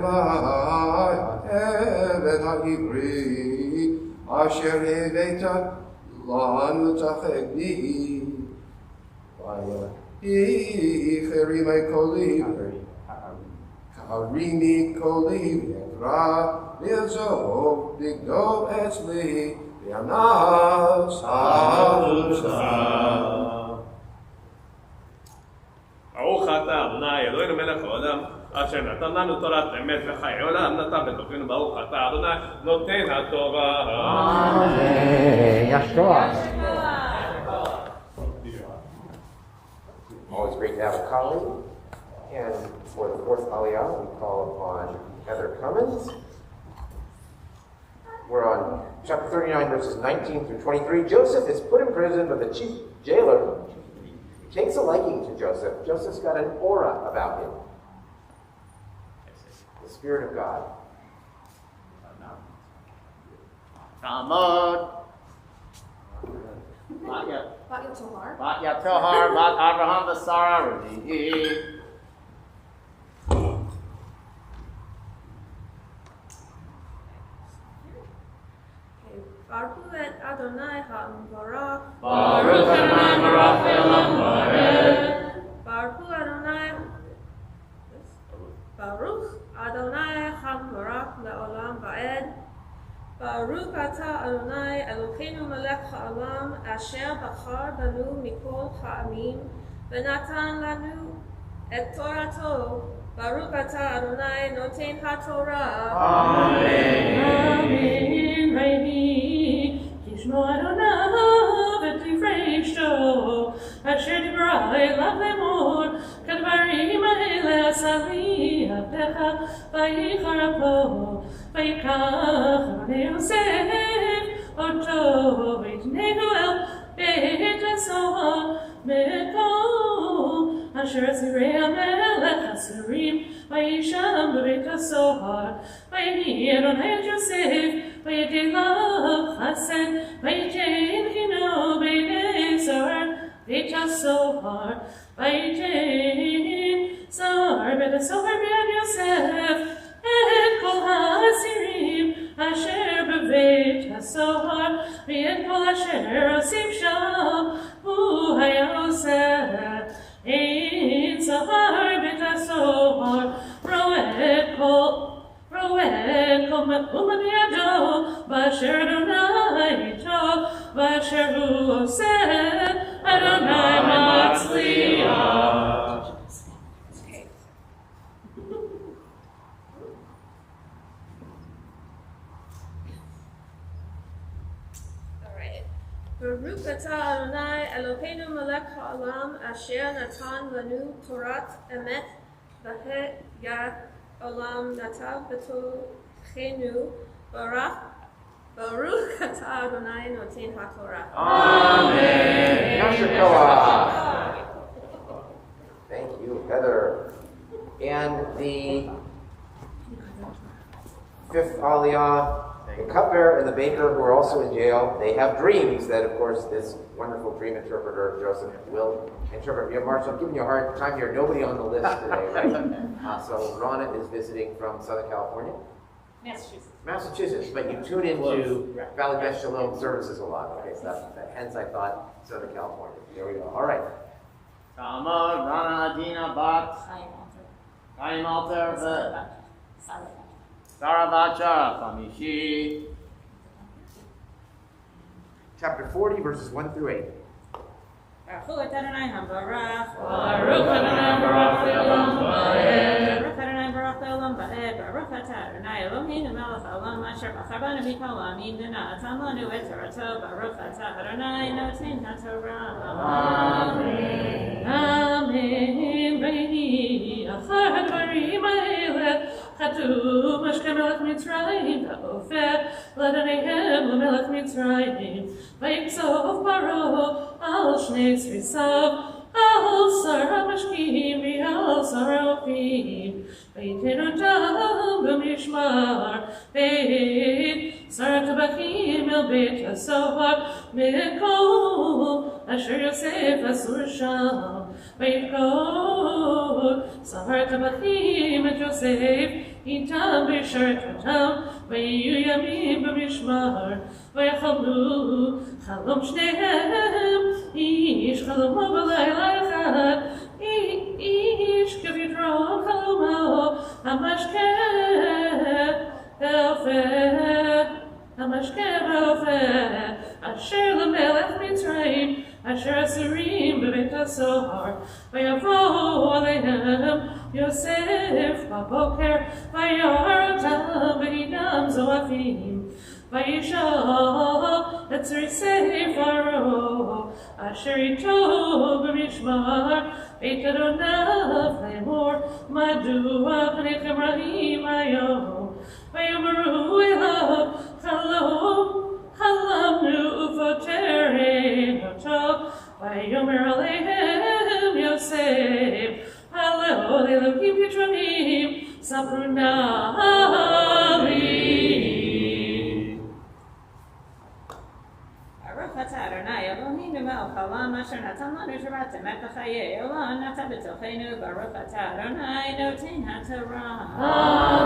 העבד העברי אשר הבאת לנו לשחק בי ויהי הרימי קולי ואקרא ויעזוב בגדו אצלי וינס החוצה. ברוך אתה אדוני אלוהינו מלך העולם אשר נתן לנו תורת אמת וחיי עולם נתן בתוכנו. ברוך אתה אדוני נותן התורה. Always great to have a colleague. And for the fourth aliyah, we call upon Heather Cummins. We're on chapter 39, verses 19 through 23. Joseph is put in prison, but the chief jailer takes a liking to Joseph. Joseph's got an aura about him. The Spirit of God. Talmud. Bat Yatohar, Bat Abraham, Vasara, Rabbi. Baruch et Adonai ha'amvarach. Baruch Adonai Barach Le'olam Va'ed. Baruch Adonai ha'amvarach Le'olam Va'ed. Baruch atah Adonai Eloheinu melech ha'olam asher bachar banu mikol ha'amim v'natan lanu et Torato. Baruch atah Adonai noten ha'torah. Amen. Amen. Reini Kishmo Adonai v'tivrei shto asher dibra elav lemor kadvarim ha'ele asali avdecha v'yicharapo v'yikach v'nei Yosef oto v'yitnehu el beit hasohar mekom asher asirei hamelech asurim v'yisham b'beit hasohar v'yihi Adonai et Yosef v'yitilav chesed v'yitin chino b'nei Zohar beit hasohar v'yitin Zohar beit hasohar b'yad Yosef et kol ha'asirim asher b'beit hasohar v'et kol asher osim sham hu hayosef ein Zohar beit hasohar ro'et kol me'uma b'yado b'asher Adonai ito b'asher hu oseh Adonai matzliach. Baruch atah Adonai Eloheinu melech ha'olam asher natan lanu torat emet v'heyat olam natav b'tochenu Baruch atah Adonai noten ha'torah. Amen. Yashar. Thank you, Heather. And the fifth aliyah, the cupbearer and the baker, who are also in jail, they have dreams that, of course, this wonderful dream interpreter, Joseph, will interpret. Yeah, Marshall, I'm giving you a hard time here. Nobody on the list today, right? So Rana is visiting from Southern California. Massachusetts, but you tune into Valley Beth Shalom services a lot. Okay, so hence I thought Southern California. There we go. All right. Talmud, Rana Adina Bat, Chaim Alter, Saravacha, Famishi. Chapter 40, verses 1 through 8. Baruch Adonai Hambarach. Baruch Adonai Baruch Le'olam Va'ed. Baruch Adonai Baruch Le'olam Va'ed. Baruch atah Adonai Eloheinu melech haolam asher bachar banu mikol ha'amim v'natan lanu et Torato. Baruch atah Adonai noten ha'torah. Amen. Amen. Reini achar hadvarim ha'ele chatu mashke melech Mitzrayim va'ofer l'adoneihem l'melech Mitzrayim v'yiksof Paro al shnei tzrisav al sar ha'mashkim v'al sar ha'ofim v'yiten otam b'mishmar v'yit sar ha'tabachim el beit hasohar mikol asher Yosef asur sham v'yikol sar ha'tabachim et Yosef itam b'sharkatam v'yiyu yamim b'mishmar v'yachalmu chalom shnehem ish chalomo b'layla echad ish k'vidron chalomo hamashkeh b'ofer asher l'melech Mitzrayim asher asurim b'beit hasohar v'yavo aleihem Yosef b'boker v'yarotam v'hidam zoafim v'yishal et tzrisei Faro asher ito b'mishmar beit adonav lemor madua p'nechem rahim hayom v'yomeru elav chalamnu ufoterem oto v'yomer aleihem Yosef Hallel Elohim Yitronim Sabrunali. Baruch atah Adonai Eloheinu melech haolam asher natan lanu Shabbat emet v'chayei olam natan b'tochenu. Baruch atah Adonai noten ha'torah.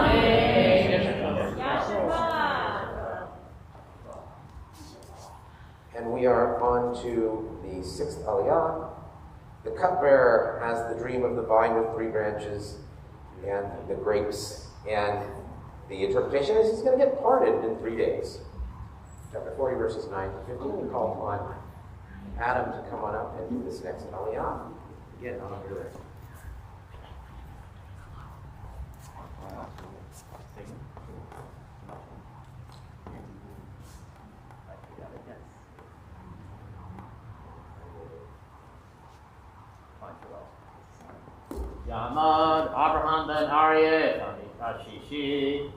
Amen. Yashar. And we are on to the sixth aliyah. The cupbearer has the dream of the vine with 3 branches and the grapes, and The interpretation is he's going to get parted in 3 days. Chapter 40, verses 9 to 15, we call upon Adam to come on up and do this next Aliyah. Again, on up here. Yamad Abraham ben Aryeh, Kashishi.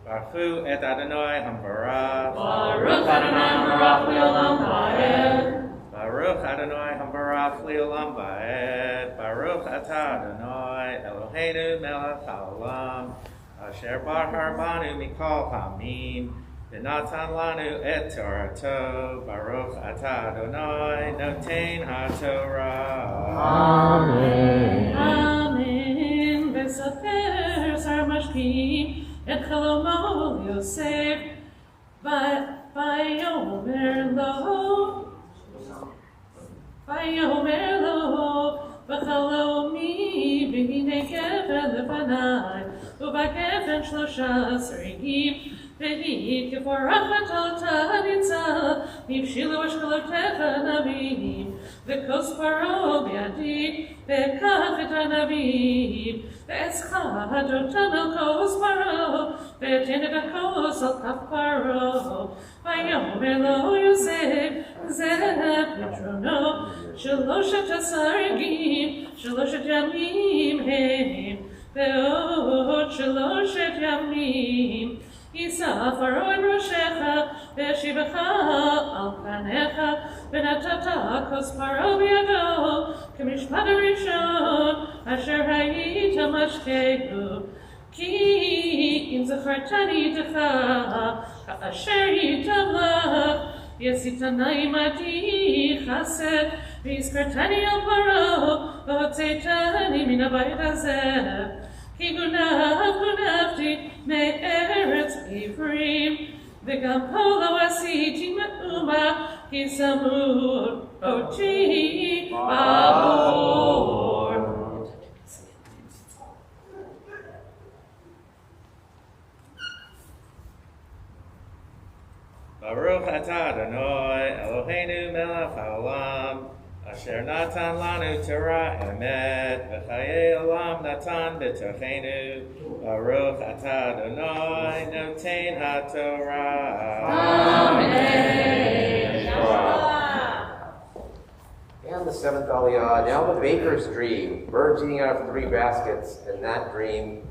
Baruch et Adonai Hambarach. Baruch Adonai Hambarach Le'olam Va'ed. Baruch Adonai Hambarach Le'olam Va'ed. Baruch atah Adonai Eloheinu melech haolam. Asher bahar banu mikol hamim. V'natan lanu et Torato. Baruch atah Adonai noten haTorah. Amen. Amen. V'safer sar mashkim. Et chalomo Yosef, vayomer lo, v'chalomi b'hinei gefen lefanai, u'ba'gefen 13 רגים, והיא כפורחת עלתה ניצה, הבשילו אשכולותיך נביאים, וכוס פרעה בידי, וקח את הנביאים, ואסחט אותם על כוס פרעה, ואתן את הכוס על כף פרעה, ויאמר לו יוסף, זה פתרונו, 13 רגים, 3 ימים הם, ועוד 3 ימים, יישא פרעה את ראשך, והשיבך על פניך, ונתת כוס פרעה בידו, כמשפט הראשון, אשר היית משקהו. כי אם זכרתני איתך, כאשר ייטב לך, יסיתני עמדי חסד, והזכרתני על פרעה, והוצאתני מן הבית הזה. כי גונבתי מארץ עברים, וגם פה לא עשיתי מאומה, כי שמו אותי בבור. Baruch atah Adonai Eloheinu melech haolam, asher natan lanu Torah emet, v'chayei olam natan b'tochenu. Baruch atah Adonai noten haTorah. Amen. And the 7th Aliyah, now the baker's dream. Birds eating out of 3 baskets, and that dream,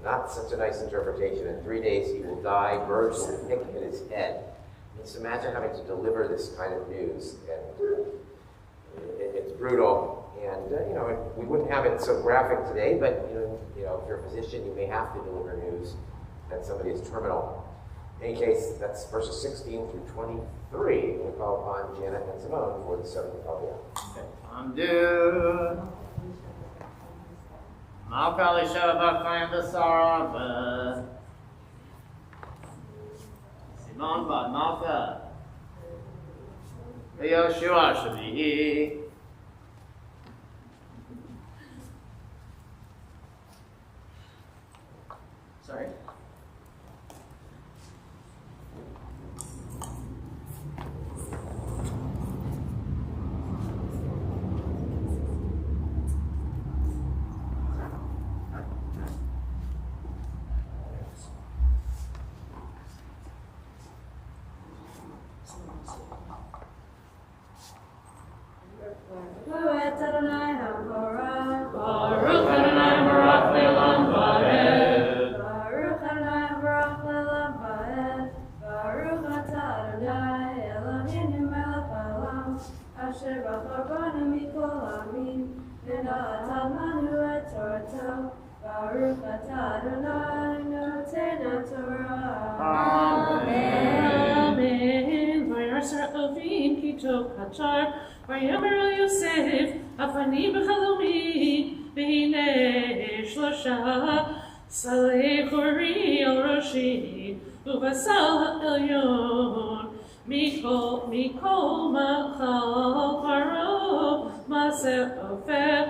not such a nice interpretation. In 3 days he will die, birds will pick at his head. Just imagine having to deliver this kind of news, and it's brutal. And we wouldn't have it so graphic today, but if you're a physician, you may have to deliver news that somebody is terminal. In any case, that's verses 16 through 23. We call upon Janet and Simone for the 7th Aliyah. Amdu. Malka Shabbat Chaim B'Sarav. Simon Bad Malka. Yoshua Shavihi. Sorry. Baruch Adonai Hambarach. Baruch Adonai Hambarach Le'olam Va'ed. Baruch Adonai Hambarach Le'olam Va'ed. Baruch atah Adonai Eloheinu melech haolam, asher bachar banu mikol hamim, v'natan lanu et Torato. Baruch atah Adonai noten haTorah. Amen. Amen. V'yarser Ovim ki איתו קצר, ויאמר אל יוסף, אף אני בחלומי, והנה 3 סלי חורי על ראשי, ובסל העליון, מכל מאכל פרעה, מעשר עופר,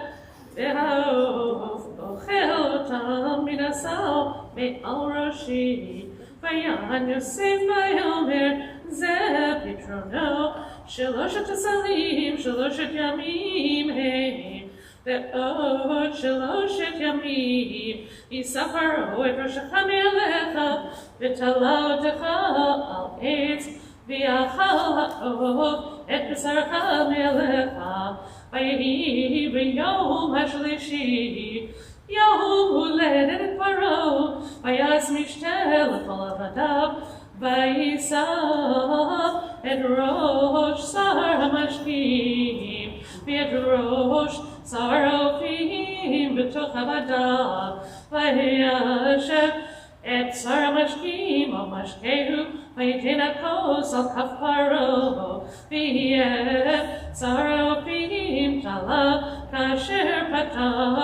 והעוף אוכל אותם מן הסל מעל ראשי. ויען יוסף ויאמר, זה פתרונו, 3 הסלים, 3 ימים הם, ועוד 3 ימים יספרו את ראשך מעליך, ותלה אותך על עץ, ויאכל העוף את בשרך מעליך. ויהי ביום השלישי, יום הולדת פרעה, ויעש משתה לכל עבדיו, ויישא את ראש שר המשקים, ואת ראש שר האופים בתוך עבדיו, וישב את שר המשקים על משקהו, ויתן הכוס על כף פרעה, ויהיה שר האופים תלה, כאשר פתר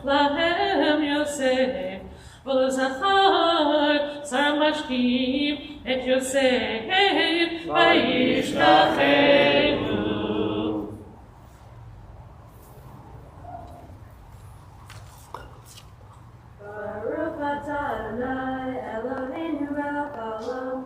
להם יוסף. ולזכר שר המשקים את יוסף, וישכחהו. Baruch atah Adonai Eloheinu melech haolam,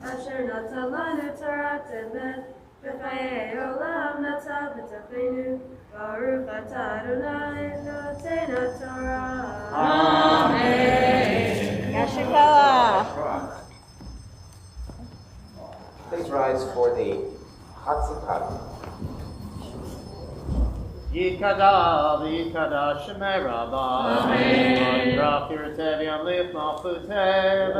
asher natan lanu Torat emet, v'chayei olam natan b'tochenu. Baruch atah Adonai noten haTorah. Amen. Yashikala. Please rise for the Hatzikah. Yikada, Yikada, Shemei Rabbi. Amen. Rach Yirtev Yamlich Malchutev.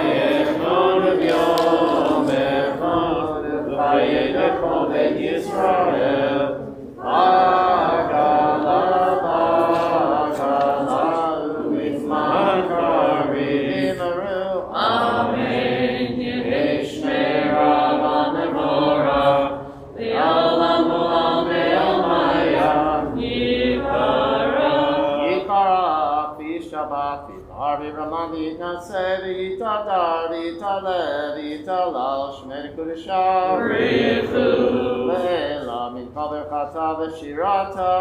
Yechon Yom Echon, Vayelechon Ben Yisrael. Agala, Agala, U'ifman Karim. Amen. Yeshmei Rabba Nemora, Le'olam Olam Ve'omaya, Yikara. Yikara, Fi Shabbat, Fi Harvi Raman, Yitnaseh, Yitadar, Yitaleh, Yitalal, Shmei Kudusha. Richu, Le'ela, Min Kaver Chata, V'Shirata.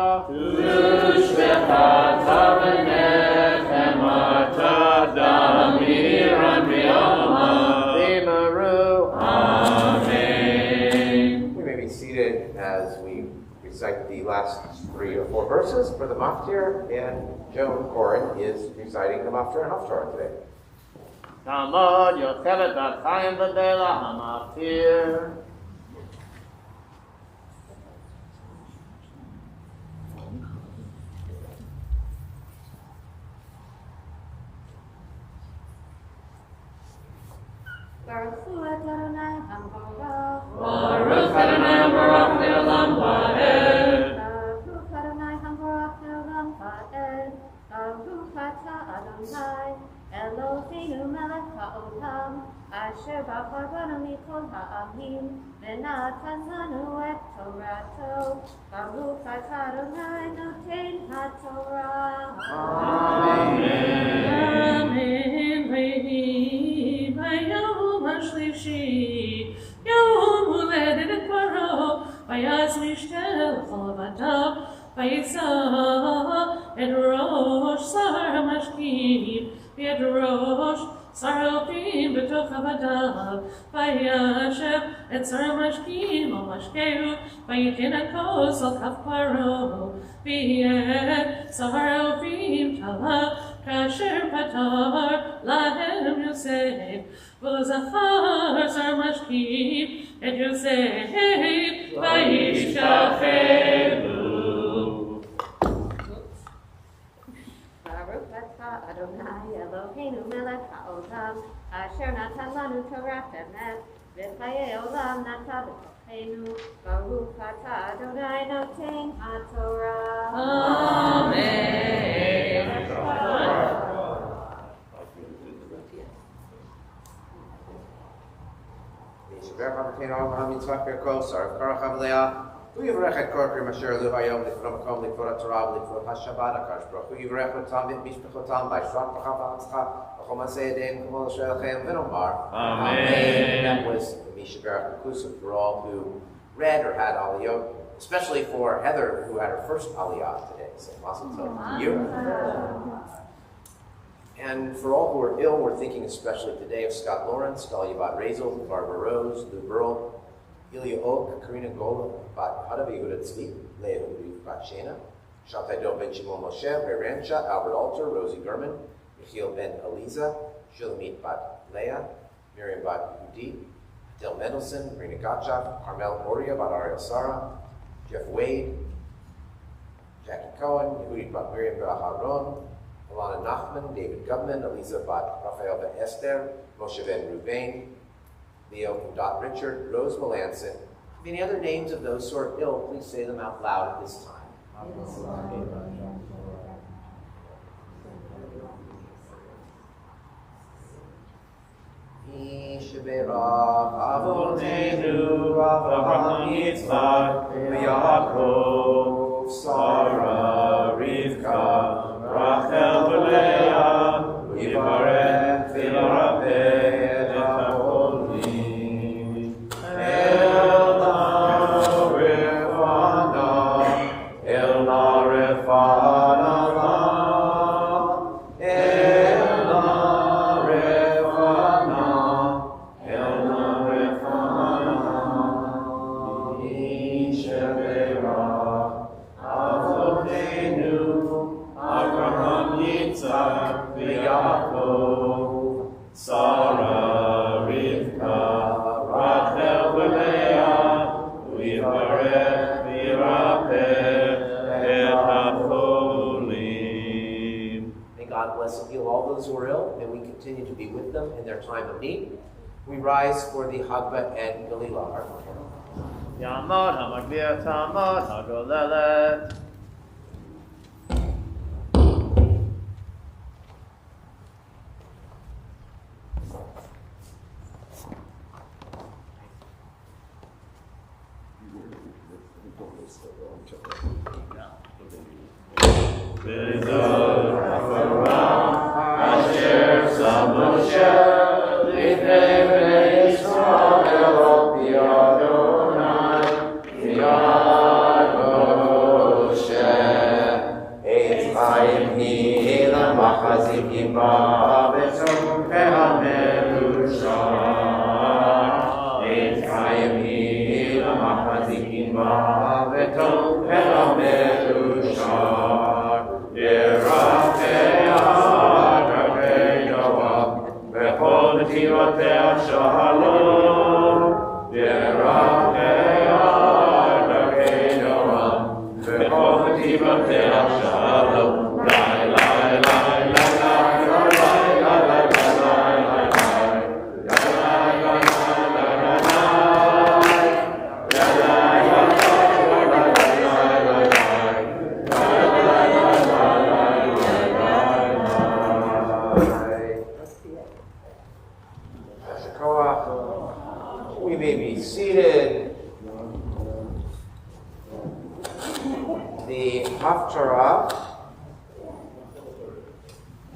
Tushvechata V'nechem Ata, Damiran Ve'oma. Bimaru. Amen. We may be seated as we recite the last 3 or 4 verses for the Maftir, and Joan Corin is reciting the Maftir and Haftarah today. Tamod Yochevet Bat Chaim V'Bela HaMaftir. Baruch Hu Adonai Hamorah. Baruch Adonai Baruch Le'olam Va'ed. Baruch Adonai Hamorah Le'olam Va'ed. Baruch atah Adonai Eloheinu melech haolam, asher bachar banu mikol ha'amim, v'natan lanu et Torato. Baruch atah Adonai noten haTorah. Amen. ויהי ביום השלישי, יום הולדת פרעה, ויעש משתה לכל עבדיו, ויישא את ראש שר המשקים, ואת ראש שר האופים בתוך עבדיו, וישב את שר המשקים על משקהו, ויתן הכוס על כף פרעה, ואת שר האופים תלה, כאשר פתר להם יוסף, ולזכר שר משקים את יוסף, וישכחהו. Baruch atah Adonai Eloheinu melech haolam, asher natan lanu Torat emet, v'chayei olam natan b'tochenu. Baruch atah Adonai noten haTorah. Amen. The Yishaber Chavatenu Avraham Yitzchak Yaakov Sarv Karachav Leah. Who yivrech et korkim asher lu hayom lifnei makom likvod haTorah v'likvod haShabbat HaKadosh Baruch Hu yivrech otam v'et mishpachotam v'yishrat bracha v'atzcha v'chol maseh yedayim k'mol asher v'nomar. Amen. That was the Mishaberach inclusive for all who read or had aliyot, especially for Heather who had her first aliyah today. So mazel tov to you. And for all who are ill, we're thinking especially today of Scott Lawrence, Dahlia Bat Razel, Barbara Rose, Lou Burl, Ilya Oak, Karina Gola, Bat Hadav Yehuda Tzvi, Leah Hudiv Bat Shena, Shabtai Ben Shimon Moshe, Ray Rancha, Albert Alter, Rosie Gurman, Yechiel Ben Eliza, Shulamit Bat Leah, Miriam Bat Yehudi, Del Mendelson, Rena Gottschalk, Carmel Moria Bat Ariel Sarah, Jeff Wade, Jackie Cohen, Yehudi Bat Miriam Bat Haron, Alana Nachman, David Gubman, Elisa Bat Raphael Ben Esther, Moshe Ben Ruvain, Leo and Dot Richard, Rose Melanson. If any other names of those who are ill, please say them out loud at this time. Yishaberach Avotenu Avraham Yitzchak Yaakov Sarah Rivka Rachel Leah Yivarech V'Yarapeh continue to be with them in their time of need. We rise for the Hagbah and Galilah. Yamod HaMagvir Tamod HaGolelet. We may be seated. The Haftarah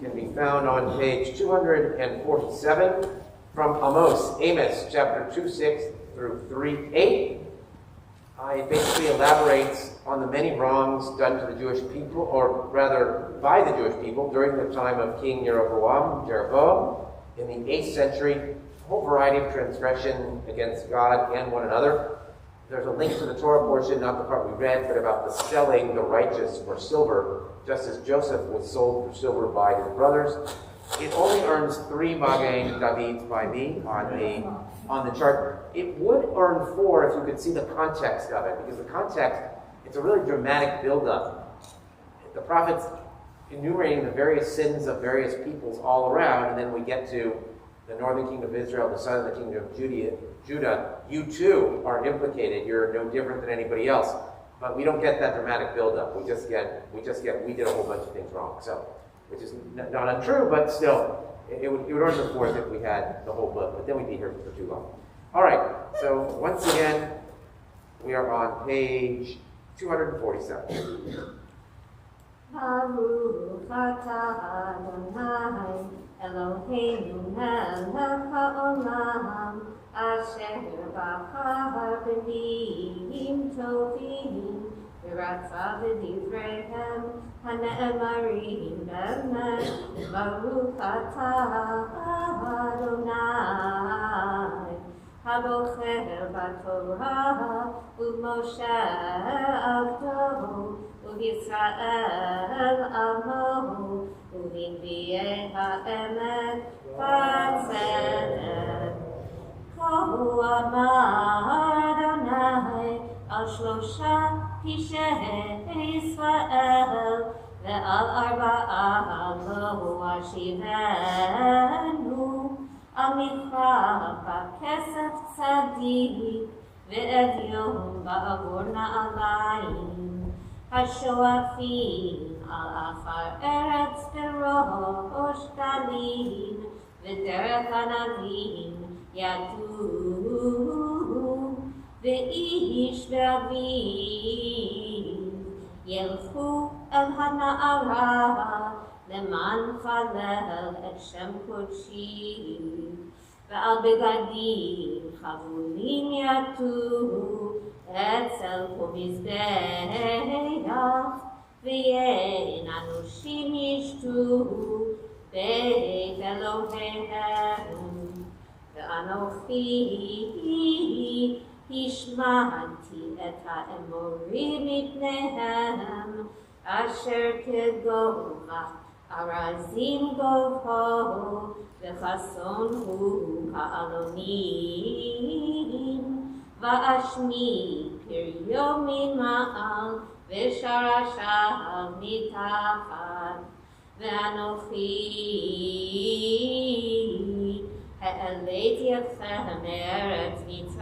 can be found on page 247 from Amos chapter 2:6 through 3:8. It basically elaborates on the many wrongs done to the Jewish people, or rather by the Jewish people, during the time of King Jeroboam in the 8th century. A whole variety of transgression against God and one another. There's a link to the Torah portion, not the part we read, but about the selling the righteous for silver, just as Joseph was sold for silver by his brothers. It only earns 3 Magen Davids by me on the chart. It would earn 4 if you could see the context of it, because the context, it's a really dramatic buildup. The prophet's enumerating the various sins of various peoples all around, and then we get to the northern kingdom of Israel, the southern kingdom of Judah. You too are implicated. You're no different than anybody else. But we don't get that dramatic buildup. We just get we did a whole bunch of things wrong. So, which is not untrue, but still, it would earn the 4th if we had the whole book. But then we'd be here for too long. All right. So once again, we are on page 247. Baruch atah Adonai Eloheinu melech haolam asher bachar b'nim tovim v'ratza b'divreihem hane'emarim be'emet Baruch atah Adonai Habocher b'Torah u'Moshe avdo Yisrael amo u'hinviei ha'emet v'tzedek Kohu amar Adonai al shlosha pishei Yisrael ve'al arba'a lo ashivenu al mikra b'kesef tzadik ve'evyon ba'avur na'alayim השואפים על עפר ארץ בראש גלים ודרך ענבים ידעו ואיש ואביו ילכו אל הנערה למען חלל את שם קודשי ועל בגדים חבולים יטו אצל ומזבח ויין אנושים ישתו בית אלוהיהם ואנוכי השמעתי את האמורים מפניהם אשר כגובה ארזים גובהו וחסון הוא כעלונים ואשמיע פריו ממעל ושרשיו מתחת ואנוכי העליתי אתכם מארץ מצרים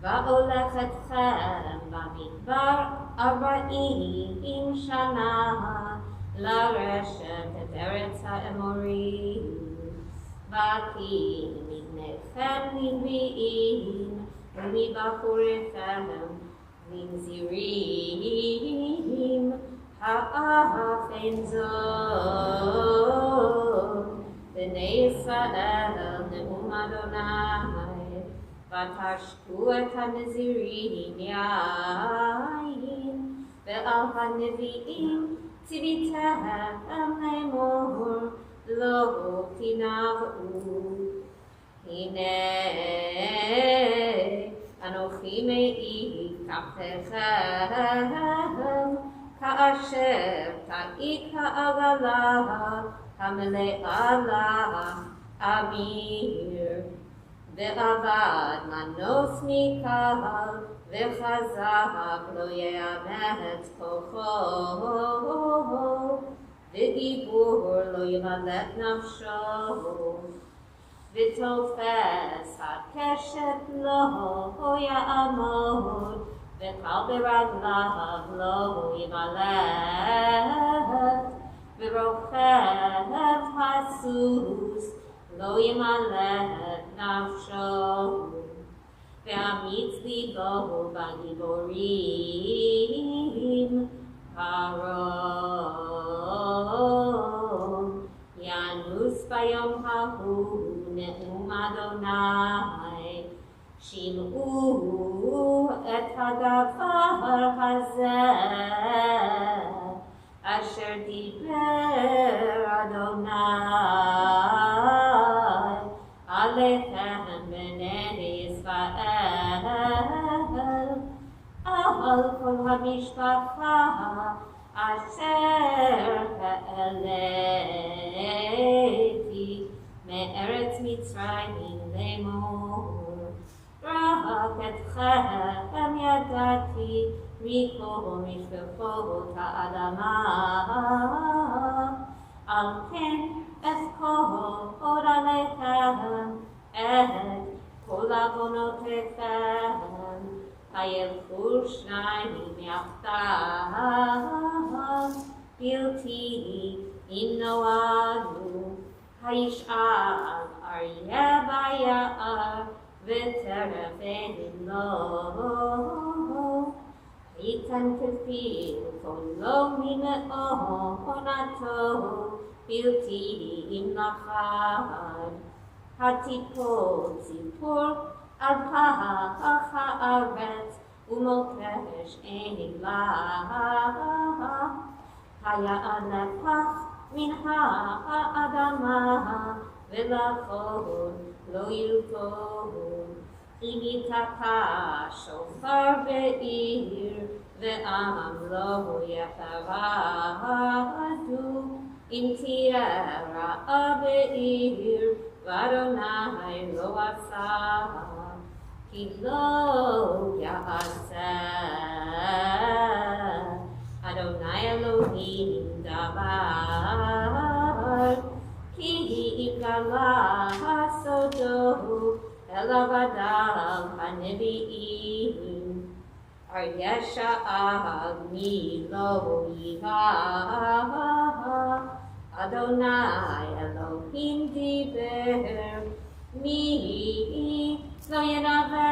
והולך אתכם במדבר 40 שנה לרשת את ארץ האמורים ואקים מבניכם לנביאים ומבחוריכם לנזירים האף אין זאת בני ישראל נאום אדוני ותשקו את הנזירים יין ועל הנביאים ציוויתם לאמור לא תנבאו הנה אנוכי מעיד כפכם כאשר תעיק העגלה המלאה לה אמיר ועבד מנוס מקהל וחזק לא יאבד כוחו ודיבור לא ימלט נפשו ותופס הקשת לא יעמוד וקל ברגליו לא ימלט ורוכב הסוס לא ימלט נפשו ואמיץ ליבו בגיבורים הרום ינוס ביום ההוא נאום אדוני שמעו את הדבר הזה אשר דיבר אדוני עליכם בני ישראל על כל המשפחה אשר העליתי מארץ מצרים לאמור רק אתכם ידעתי מכל משפחות האדמה על כן אזכור עליכם את כל עוונותיכם וילכו שניים יחדיו בלתי אם נועדו הישאל אריה ביער וטרף אין לו. ייתן כפיל קולו ממעונתו בלתי נחד. התיפול ציפור על פח הארץ ומוקש אין לה. היער נפח מן האדמה ולכל לא ילכוד. אם ייתקע שופר בעיר ועם לא יפרדו. אם תהיה רעה בעיר ואדוני לא עשה כי לא יעשה. אדוני אלוהים דבר כי יגלה סודו אל עבדיו הנביאים. אריה שאל מי לא ייבא. אדוני אלוהים דיבר מי לא ינבא.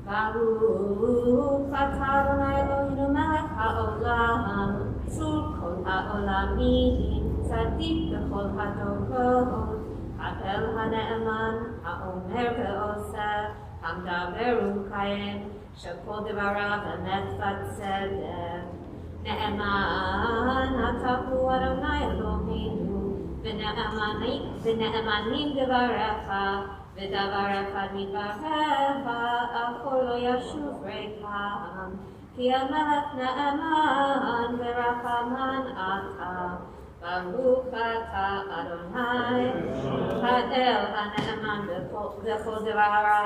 ברוך אתה אדוני אלוהינו מלך העולם צור כל העולמים צדיק בכל הדורות. האל הנאמן האומר ועושה המדבר ומקיים שכל דבריו אמת וצדק. נאמן אתה הוא אדוני אלוהינו ונאמנים דבריך ודבריך מדבריך אף לא ישוב ריקם. כי המלך נאמן ורחמן אתה. ברוך אתה אדוני האל הנאמן בכל דבריו.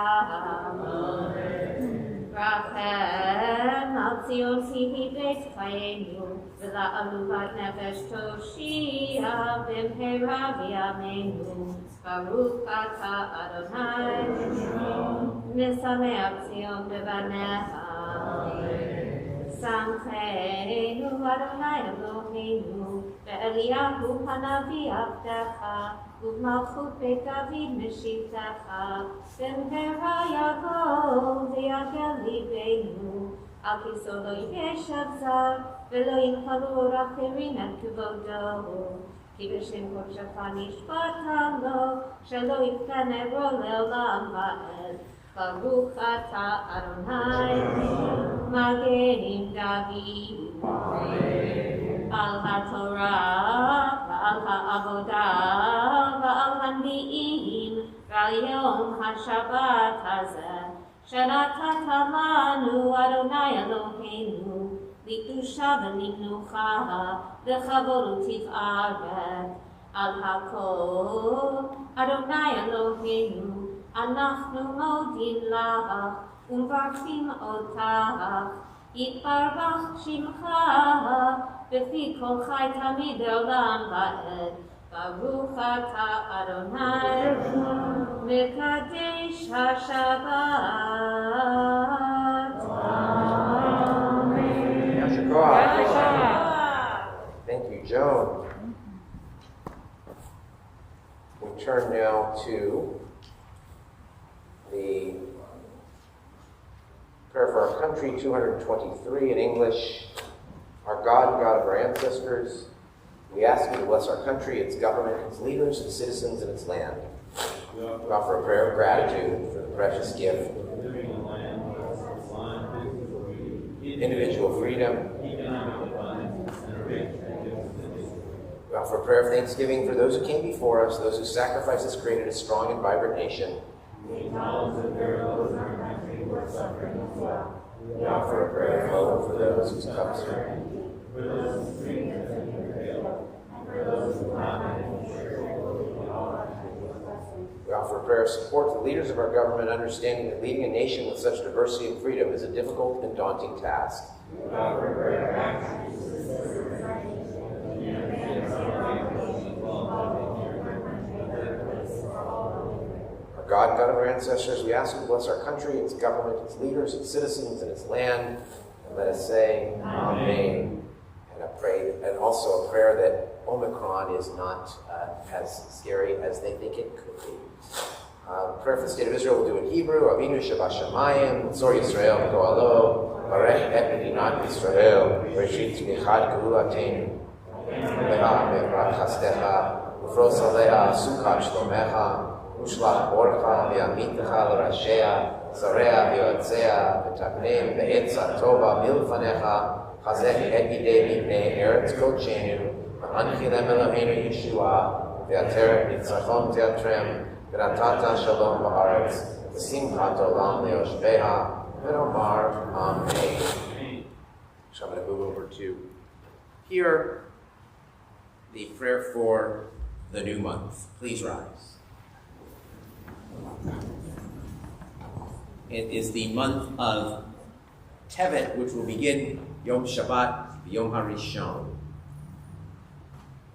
רחם על ציון כי בית חיינו ולעלובת נפש תושיע במהרה בימינו. ברוך אתה אדוני משמח ציון בבניה. שמחנו אדוני אלוהינו באליהו הנביא עבדך ובמלכות בית דוד משיבתך. במהרה יבוא ויגל ליבנו על כיסאו לא ישב זר ולא ינחלו אחרים את כבודו. כי בשם קודשך נשבעת לו שלא יפקע נברו לעולם ועד. ברוך אתה אדוני מגן דוד. על התורה ועל העבודה ועל הנביאים ועל יום השבת הזה שנתת לנו אדוני אלוהינו לקדושה ולמנוחה לכבוד ותפארת. על הכל אדוני אלוהינו אנחנו מודים לך ומברכים אותך. יתברך שמך בפי כל חי תמיד לעולם ועד. ברוך אתה אדוני מקדש השבת. Thank you, Joan. We turn now to the prayer for our country, 223 in English. Our God and God of our ancestors, we ask you to bless our country, its government, its leaders, its citizens, and its land. We offer a prayer of gratitude for the precious gift of individual freedom. We offer a prayer of thanksgiving for those who came before us, those whose sacrifices created a strong and vibrant nation. We acknowledge that there are those in our country who are suffering as well. We offer a prayer of hope for those whose cups are empty. For those whose dreams have been curtailed, and for those who have been insured in all our blessings. We offer a prayer of support to the leaders of our government, understanding that leading a nation with such diversity and freedom is a difficult and daunting task. We offer a prayer of action to assist our nation in the God, God of our ancestors, we ask you to bless our country, its government, its leaders, its citizens, and its land. And let us say, Amen. And I pray, and also a prayer that Omicron is not as scary as they think it could be. Prayer for the state of Israel we'll do in Hebrew. Avinu Shabbat Shamayim, Tzor Yisrael, Go'alo, Barech et Medinat Yisrael, Reshit Michad Geulateinu, Leha Me'rat Chastecha, Ufros Aleha Sukkot Shlomecha, Ushlach Borcha, V'yamitecha L'Rashea, Zorea V'yotzea, V'tapneim V'etza Tova Milfanecha, Chazek et Yidei Mipnei Eretz Kodshenu, V'anchilem Eloheinu Yeshua, V'yateret Nitzachon Teatrem, V'natata Shalom Ba'aretz, V'simchat Olam Le'yoshbeha, V'nomar Amen. So I'm going to move over to here, the prayer for the new month. Please rise. It is the month of Tevet, which will begin Yom Shabbat, Yom HaRishon.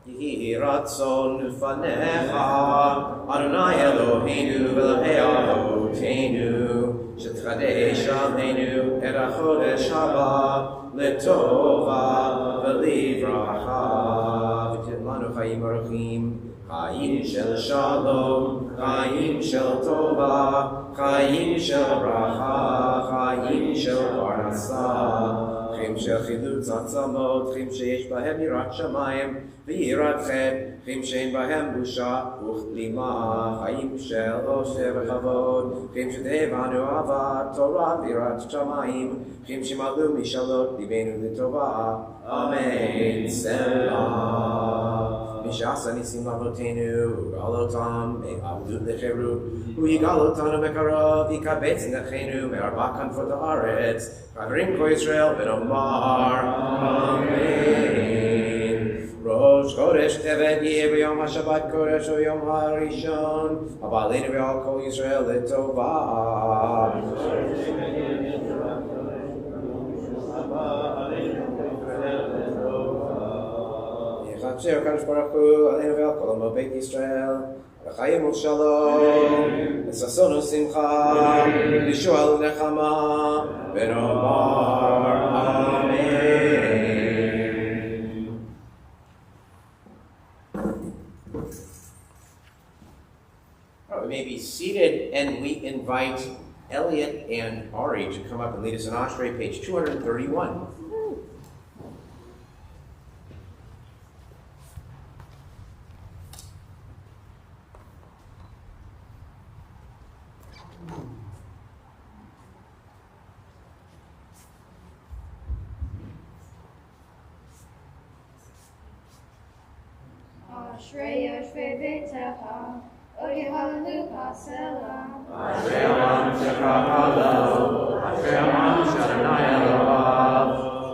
Yehi ratzon ufanecha, Adonai Eloheinu v'Elokei Avoteinu, Shetchadesh Aleinu et hachodesh haba, letova v'livracha, v'titen lanu chayim aruchim, chayim shel shalom, chayim shel tova, chayim shel bracha, chayim shel parnasah, חיים של חילוץ עצמות, חיים שיש בהם יראת שמיים ויראת חטא, חיים שאין בהם בושה וכלימה, חיים של עושר וכבוד, חיים שתהבנו אהבה, תורה ויראת שמיים, חיים שמעלו משאלות ליבנו לטובה, אמן, סלאם. משעשה ניסים לאבותינו, וגאל אותם מעבדות לחירות, הוא יגאל אותנו בקרוב, יקבץ נחינו מארבע כנפות הארץ, חברים כה ישראל ונאמר אמן. ראש חודש טבת יהיה ביום השבת קודש או יום הראשון, הבא עלינו ועל כל ישראל לטובה. יחדשהו הקדוש ברוך הוא עלינו ועל כל עמו בית ישראל, לחיים ולשלום, לששון ושמחה, לישועה ולנחמה, ונאמר אמן. We may be seated, and we invite Elliot and Ari to come up and lead us in Oshrei, page 231. Ashrei Yoshvei Beitecha, Odi Hanukkah Selah. Ashrei Olam Shekachalo, Ashrei Olam Shadonai Elohav.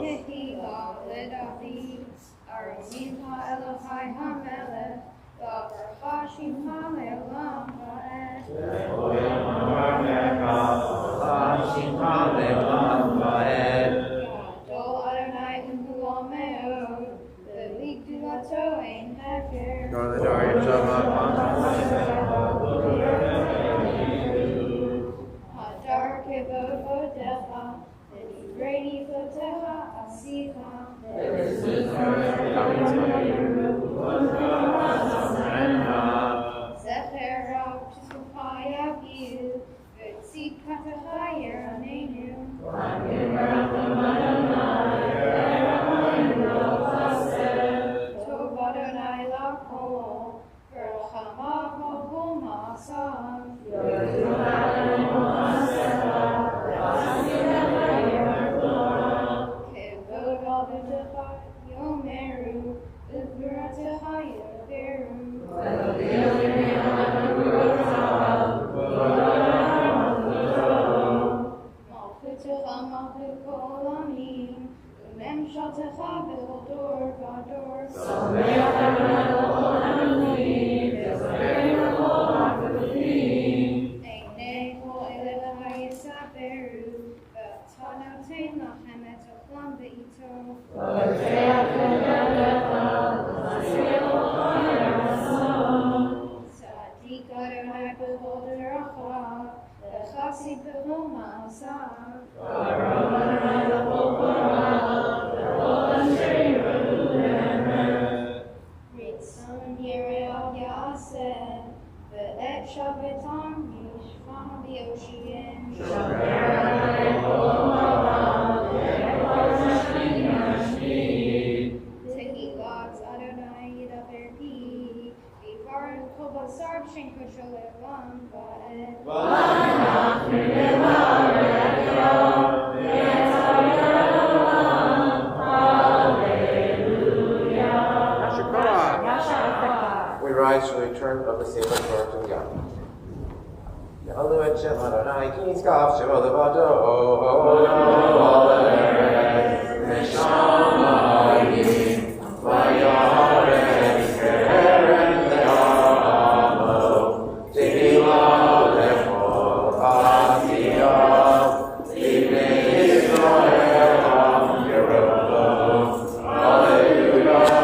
Yehi Ledavid, Arumincha Elohai HaMelech, V'avarcha Shimcha Le'olam Va'ed. Le'olam Va'amecha, V'avarcha Shimcha Le'olam Va'ed. Gadol Adonai U'Mu'al Me'od, V'Ligdulato Ein Heker. Hadar Kevod Vodecha, V'Divrei Vodecha Asicha. Zecher Rav Tzvukah Yagiu, V'Tzidkatecha Yeranenu. Tov Adonai L'Kol, V'Rachamav Kol Ma'asav. Kevod Avidecha Yomeru, V'Viratecha Yeveru. Malchutecha Malchut Kol Olamim, U'Memshaltecha B'Chol Dor V'Ador. Einei Kol Elecha Hayisaberu, V'Tanotein Lachem Et Ochlam Be'ito. Tzadik Adonai B'Chol Deracha, V'Chassid B'Chol Ma'asav. Hashem, ve'et Shabbatam yishvah b'yoshiyim. Tehillat Adonai yidaber pi, v'yivarim kol basar b'shem kosher le'olam va'ed. We rise to the return of the Sefer Torah to Yah. Ne'alu et Shem Adonai ki nizkaf Shem Adavado Neshamayim Vayaretz Keren Le'amo Tehillah Lechol Asiyah Libnei Yisrael Am Yerobo Hallelujah.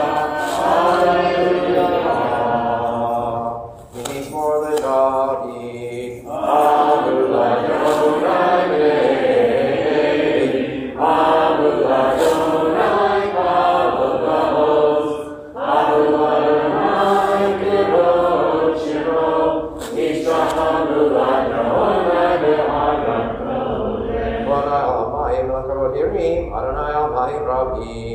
Adonai Almighty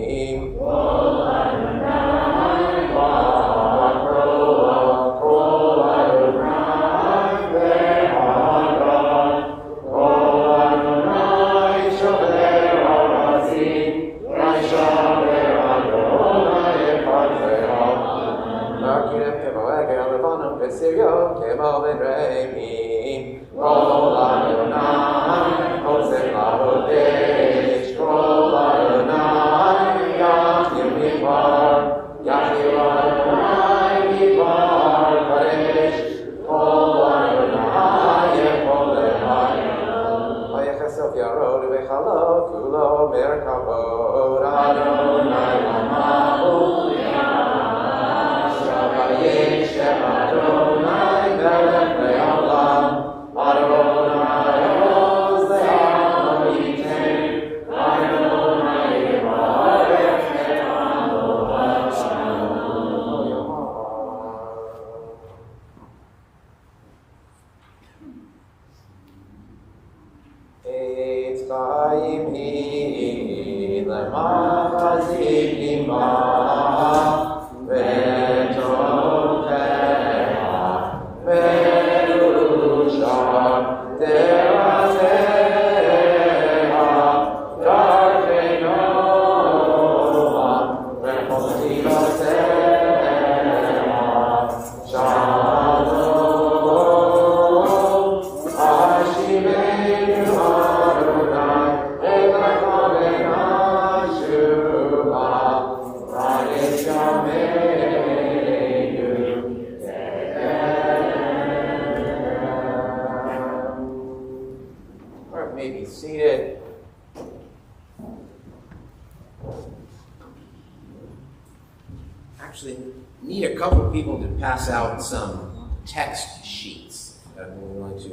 pass out some text sheets. We're going to,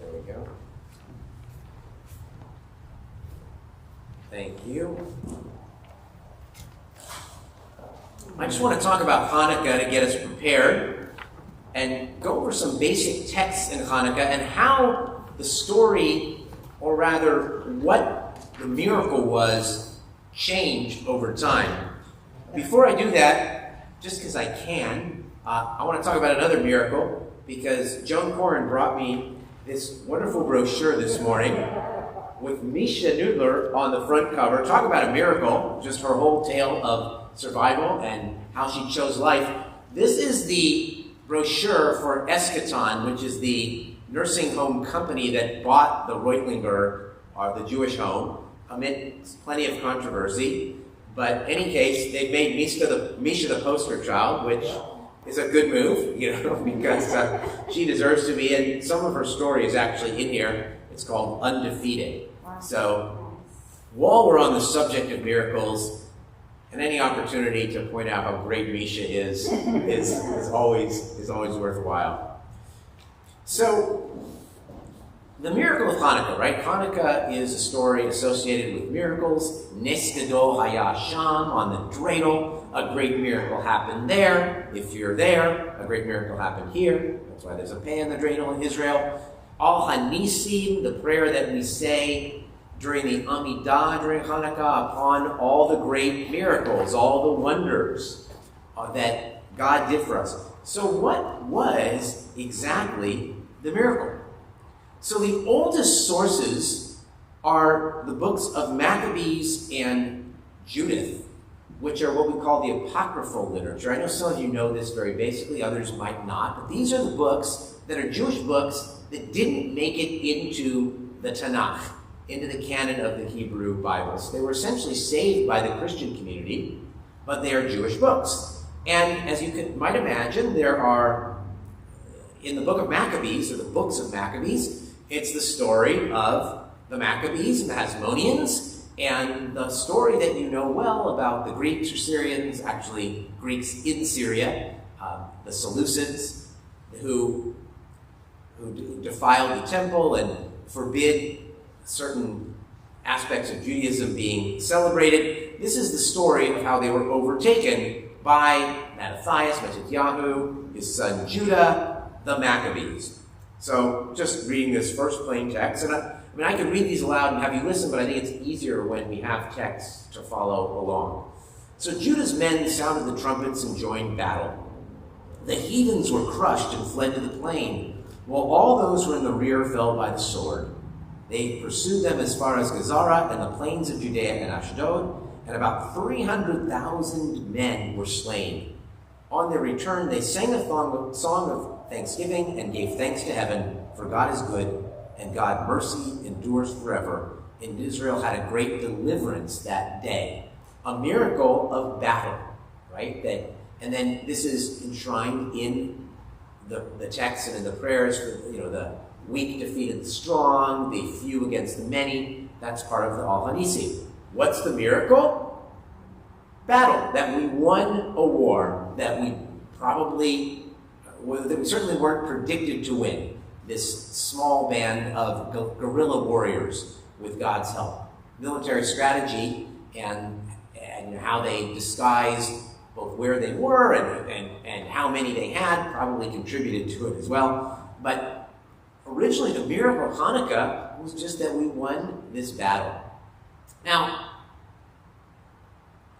there we go. Thank you. I just want to talk about Hanukkah to get us prepared and go over some basic texts in Hanukkah and how the story, or rather what the miracle was, changed over time. Before I do that, just because I can, I want to talk about another miracle, because Joan Corin brought me this wonderful brochure this morning with Misha Nudler on the front cover. Talk about a miracle, just her whole tale of survival and how she chose life. This is the brochure for Eschaton, which is the nursing home company that bought the Reutlinger, or the Jewish home, amid plenty of controversy. But in any case, they made Misha the poster child, which is a good move, because she deserves to be. And some of her story is actually in here. It's called Undefeated. So while we're on the subject of miracles, and any opportunity to point out how great Misha is always worthwhile. So the miracle of Hanukkah, right? Hanukkah is a story associated with miracles. Nes Gadol Haya Sham, on the dreidel a great miracle happened there. If you're there, a great miracle happened here. That's why there's a pan, the dreidel in Israel. Al Hanisim, the prayer that we say during the Amidah, during Hanukkah, upon all the great miracles, all the wonders that God did for us. So what was exactly the miracle? So the oldest sources are the books of Maccabees and Judith, which are what we call the apocryphal literature. I know some of you know this very basically, others might not, but these are the books that are Jewish books that didn't make it into the Tanakh, into the canon of the Hebrew Bibles. They were essentially saved by the Christian community, but they are Jewish books. And as you might imagine, there are, in the book of Maccabees, or the books of Maccabees, it's the story of the Maccabees the Hasmoneans, and the story that you know well about the Greeks or Syrians, actually Greeks in Syria, the Seleucids, who defiled the temple and forbid certain aspects of Judaism being celebrated. This is the story of how they were overtaken by Mattathias, Mattatyahu, his son Judah, the Maccabees. So just reading this first plain text, and I could read these aloud and have you listen, but I think it's easier when we have text to follow along. So Judah's men sounded the trumpets and joined battle. The heathens were crushed and fled to the plain, while all those who were in the rear fell by the sword. They pursued them as far as Gazara and the plains of Judea and Ashdod, and about 300,000 men were slain. On their return, they sang a song of thanksgiving and gave thanks to heaven, for God is good, and God's mercy endures forever. And Israel had a great deliverance that day. A miracle of battle, right? And then this is enshrined in the text and in the prayers for, the weak defeated the strong, the few against the many. That's part of the Al Hanisi. What's the miracle? Battle. That we won a war that we certainly weren't predicted to win. This small band of guerrilla warriors with God's help. Military strategy and how they disguised both where they were and how many they had probably contributed to it as well. But originally the miracle of Hanukkah was just that we won this battle. Now,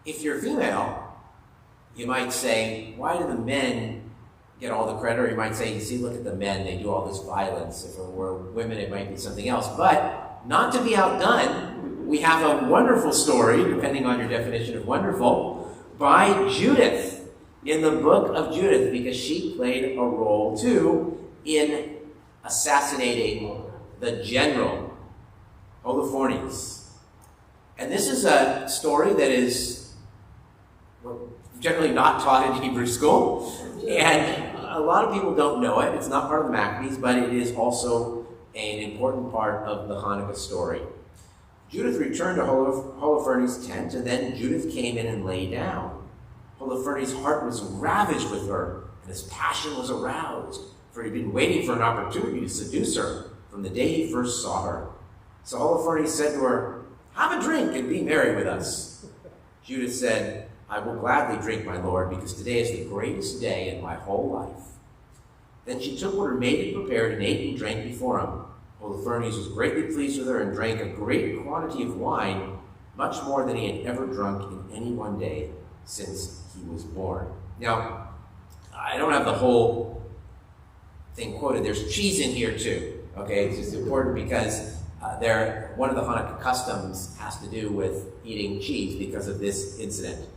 if you're female, you might say, why do the men get all the credit? Or you might say, you see, look at the men, they do all this violence. If it were women, it might be something else. But not to be outdone, we have a wonderful story, depending on your definition of wonderful, by Judith in the book of Judith, because she played a role too in assassinating the general Holofernes. And this is a story that is generally not taught in Hebrew school, and a lot of people don't know it. It's not part of the Maccabees, but it is also an important part of the Hanukkah story. Judith returned to Holofernes' tent, and then Judith came in and lay down. Holofernes' heart was ravaged with her, and his passion was aroused, for he'd been waiting for an opportunity to seduce her from the day he first saw her. So Holofernes said to her, "Have a drink and be merry with us." Judith said, "I will gladly drink, my lord, because today is the greatest day in my whole life." Then she took what her maid had prepared and ate and drank before him. Holofernes was greatly pleased with her and drank a great quantity of wine, much more than he had ever drunk in any one day since he was born. Now, I don't have the whole thing quoted. There's cheese in here too. Okay, it's just important because one of the Hanukkah customs has to do with eating cheese because of this incident.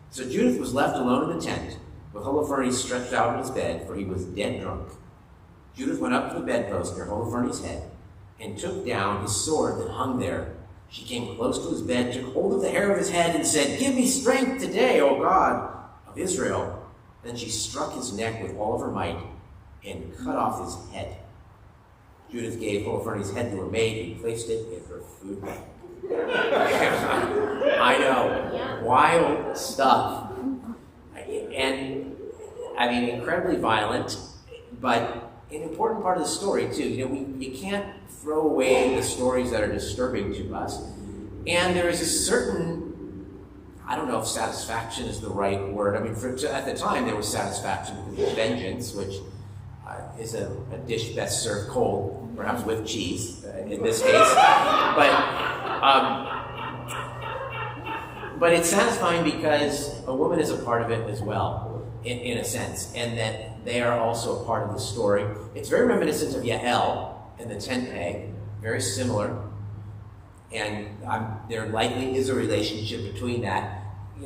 So Judith was left alone in the tent, with Holofernes stretched out on his bed, for he was dead drunk. Judith went up to the bedpost near Holofernes' head and took down his sword that hung there. She came close to his bed, took hold of the hair of his head, and said, "Give me strength today, O God of Israel." Then she struck his neck with all of her might and cut off his head. Judith gave Holofernes' head to her maid and placed it in her food bag. I know, wild stuff. And, incredibly violent, but an important part of the story, too. You can't throw away the stories that are disturbing to us. And there is a certain, I don't know if satisfaction is the right word. I mean, at the time there was satisfaction because of vengeance, which is a dish best served cold, perhaps with cheese in this case. But it's satisfying because a woman is a part of it as well, in a sense, and that they are also a part of the story. It's very reminiscent of Yael and the tent peg, very similar, and there likely is a relationship between that.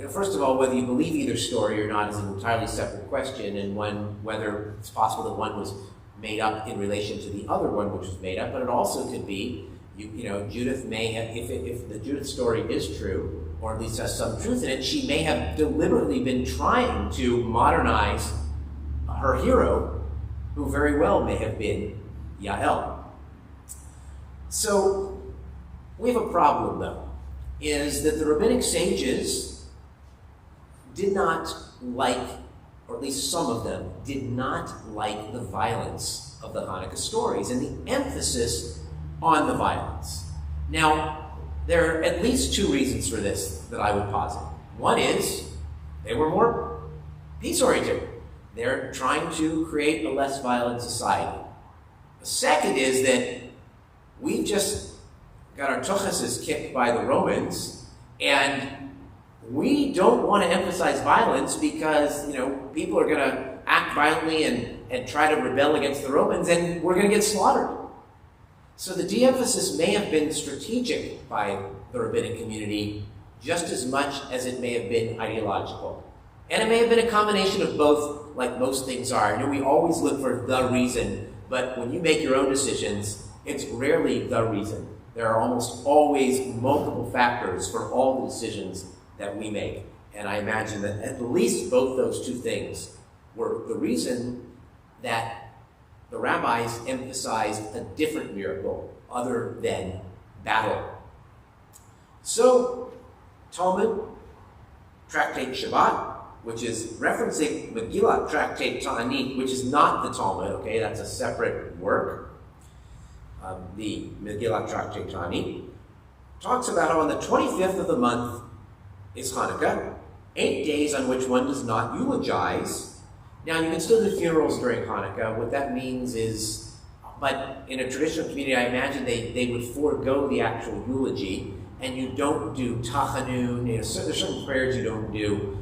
First of all, whether you believe either story or not is an entirely separate question, and whether it's possible that one was made up in relation to the other one, which was made up, but it also could be, Judith may have, if the Judith story is true, or at least has some truth in it, she may have deliberately been trying to modernize her hero, who very well may have been Yael. So, we have a problem, though, is that the rabbinic sages did not like, or at least some of them, did not like the violence of the Hanukkah stories and the emphasis on the violence. Now, there are at least two reasons for this that I would posit. One is they were more peace-oriented. They're trying to create a less violent society. The second is that we've just got our tuchuses kicked by the Romans, and we don't want to emphasize violence because, people are going to act violently and try to rebel against the Romans, and we're going to get slaughtered. So the de-emphasis may have been strategic by the rabbinic community just as much as it may have been ideological. And it may have been a combination of both, like most things are. We always look for the reason, but when you make your own decisions, it's rarely the reason. There are almost always multiple factors for all the decisions that we make. And I imagine that at least both those two things were the reason that the rabbis emphasized a different miracle other than battle. So, Talmud, Tractate Shabbat, which is referencing Megillah, Tractate Ta'anit, which is not the Talmud, okay, that's a separate work. The Megillah Tractate Ta'anit talks about how on the 25th of the month is Hanukkah, 8 days on which one does not eulogize. Now, you can still do funerals during Hanukkah. What that means is, but in a traditional community, I imagine they would forego the actual eulogy, and you don't do tachanun. There's certain prayers you don't do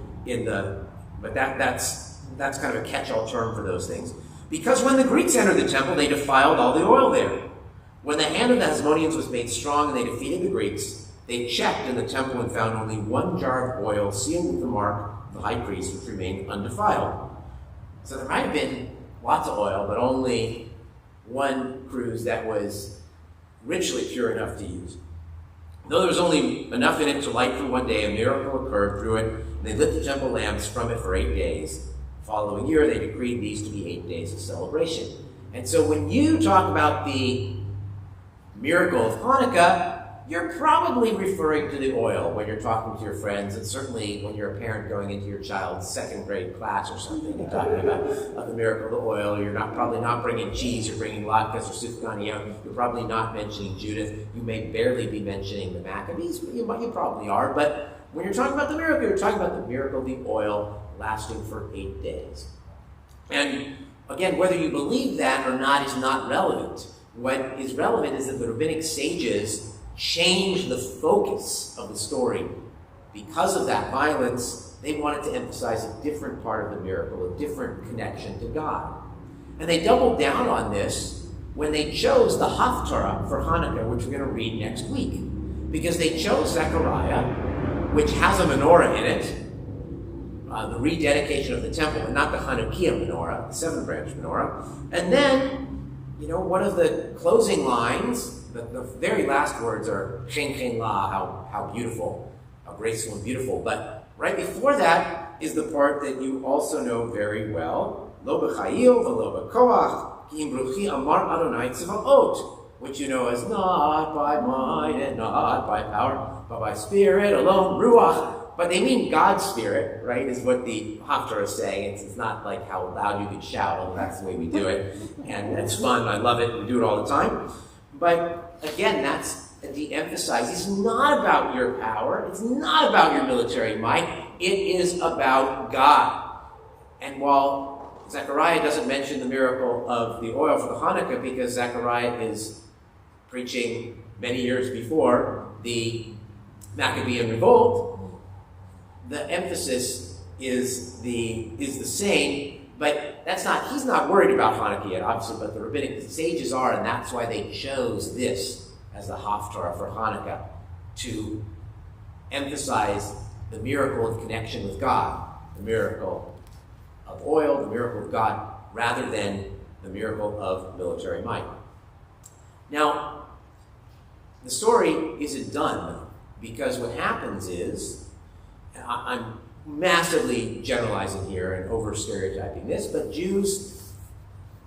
but that's kind of a catch-all term for those things. Because when the Greeks entered the temple, they defiled all the oil there. When the hand of the Hasmoneans was made strong and they defeated the Greeks, they checked in the temple and found only one jar of oil sealed with the mark of the high priest, which remained undefiled. So there might have been lots of oil, but only one cruse that was richly pure enough to use. Though there was only enough in it to light for one day, a miracle occurred through it, and they lit the temple lamps from it for 8 days. The following year, they decreed these to be 8 days of celebration. And so when you talk about the miracle of Hanukkah, you're probably referring to the oil when you're talking to your friends, and certainly when you're a parent going into your child's second grade class or something and talking about the miracle of the oil. You're probably not bringing cheese, you're bringing latkes or sufganiyot. You're probably not mentioning Judith. You may barely be mentioning the Maccabees, but you probably are. But when you're talking about the miracle, you're talking about the miracle of the oil lasting for 8 days. And again, whether you believe that or not is not relevant. What is relevant is that the rabbinic sages changed the focus of the story. Because of that violence, they wanted to emphasize a different part of the miracle, a different connection to God. And they doubled down on this when they chose the Haftarah for Hanukkah, which we're going to read next week. Because they chose Zechariah, which has a menorah in it, the rededication of the temple, and not the Hanukkah menorah, the 7-branch menorah. And then, one of the closing lines, the very last words are Chen Chen La, how beautiful, how graceful and beautiful. But right before that is the part that you also know very well. Lo b'chayil v'lo b'koach, ki im bruchi amar Adonai tzvaot, which you know as not by might and not by power, but by spirit alone, ruach. But they mean God's spirit, right, is what the Haftarah is saying. It's not like how loud you can shout, although that's the way we do it. And it's fun, I love it, we do it all the time. But again, that's de-emphasize. It's not about your power. It's not about your military might. It is about God. And while Zechariah doesn't mention the miracle of the oil for the Hanukkah because Zechariah is preaching many years before the Maccabean revolt, the emphasis is the same, but he's not worried about Hanukkah yet, obviously, but the rabbinic sages are, and that's why they chose this as the Haftarah for Hanukkah, to emphasize the miracle of connection with God, the miracle of oil, the miracle of God, rather than the miracle of military might. Now, the story isn't done, because what happens is, I'm massively generalizing here and over-stereotyping this, but Jews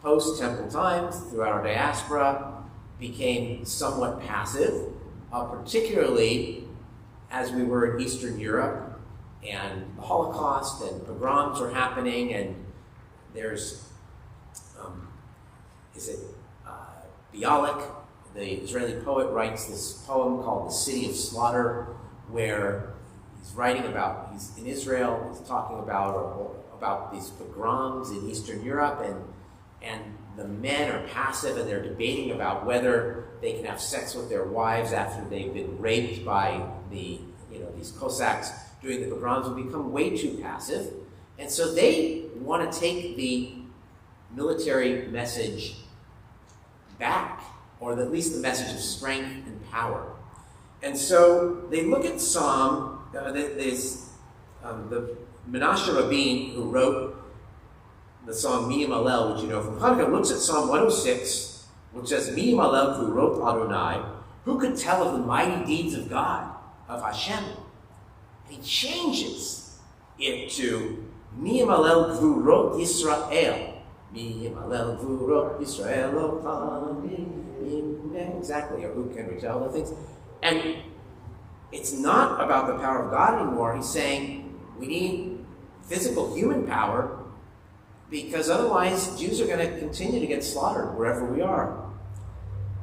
post-temple times throughout our diaspora became somewhat passive, particularly as we were in Eastern Europe and the Holocaust and pogroms were happening, and there's, Bialik, the Israeli poet, writes this poem called The City of Slaughter, where he's in Israel, he's talking about these pogroms in Eastern Europe, and the men are passive and they're debating about whether they can have sex with their wives after they've been raped by these Cossacks during the pogroms, will become way too passive. And so they want to take the military message back, or at least the message of strength and power. And so they look at Psalm, the Menashe Rabin, who wrote the song Mi Yimalel, which you know from Hanukkah, looks at Psalm 106, which says, Mi Yimalel Gvurot Adonai, who could tell of the mighty deeds of God, of Hashem? And he changes it to Mi Yimalel Gvurot Yisrael. Mi Yimalel Gvurot Yisrael Otani. Exactly, or who can we tell the things? And it's not about the power of God anymore. He's saying we need physical human power, because otherwise Jews are going to continue to get slaughtered wherever we are.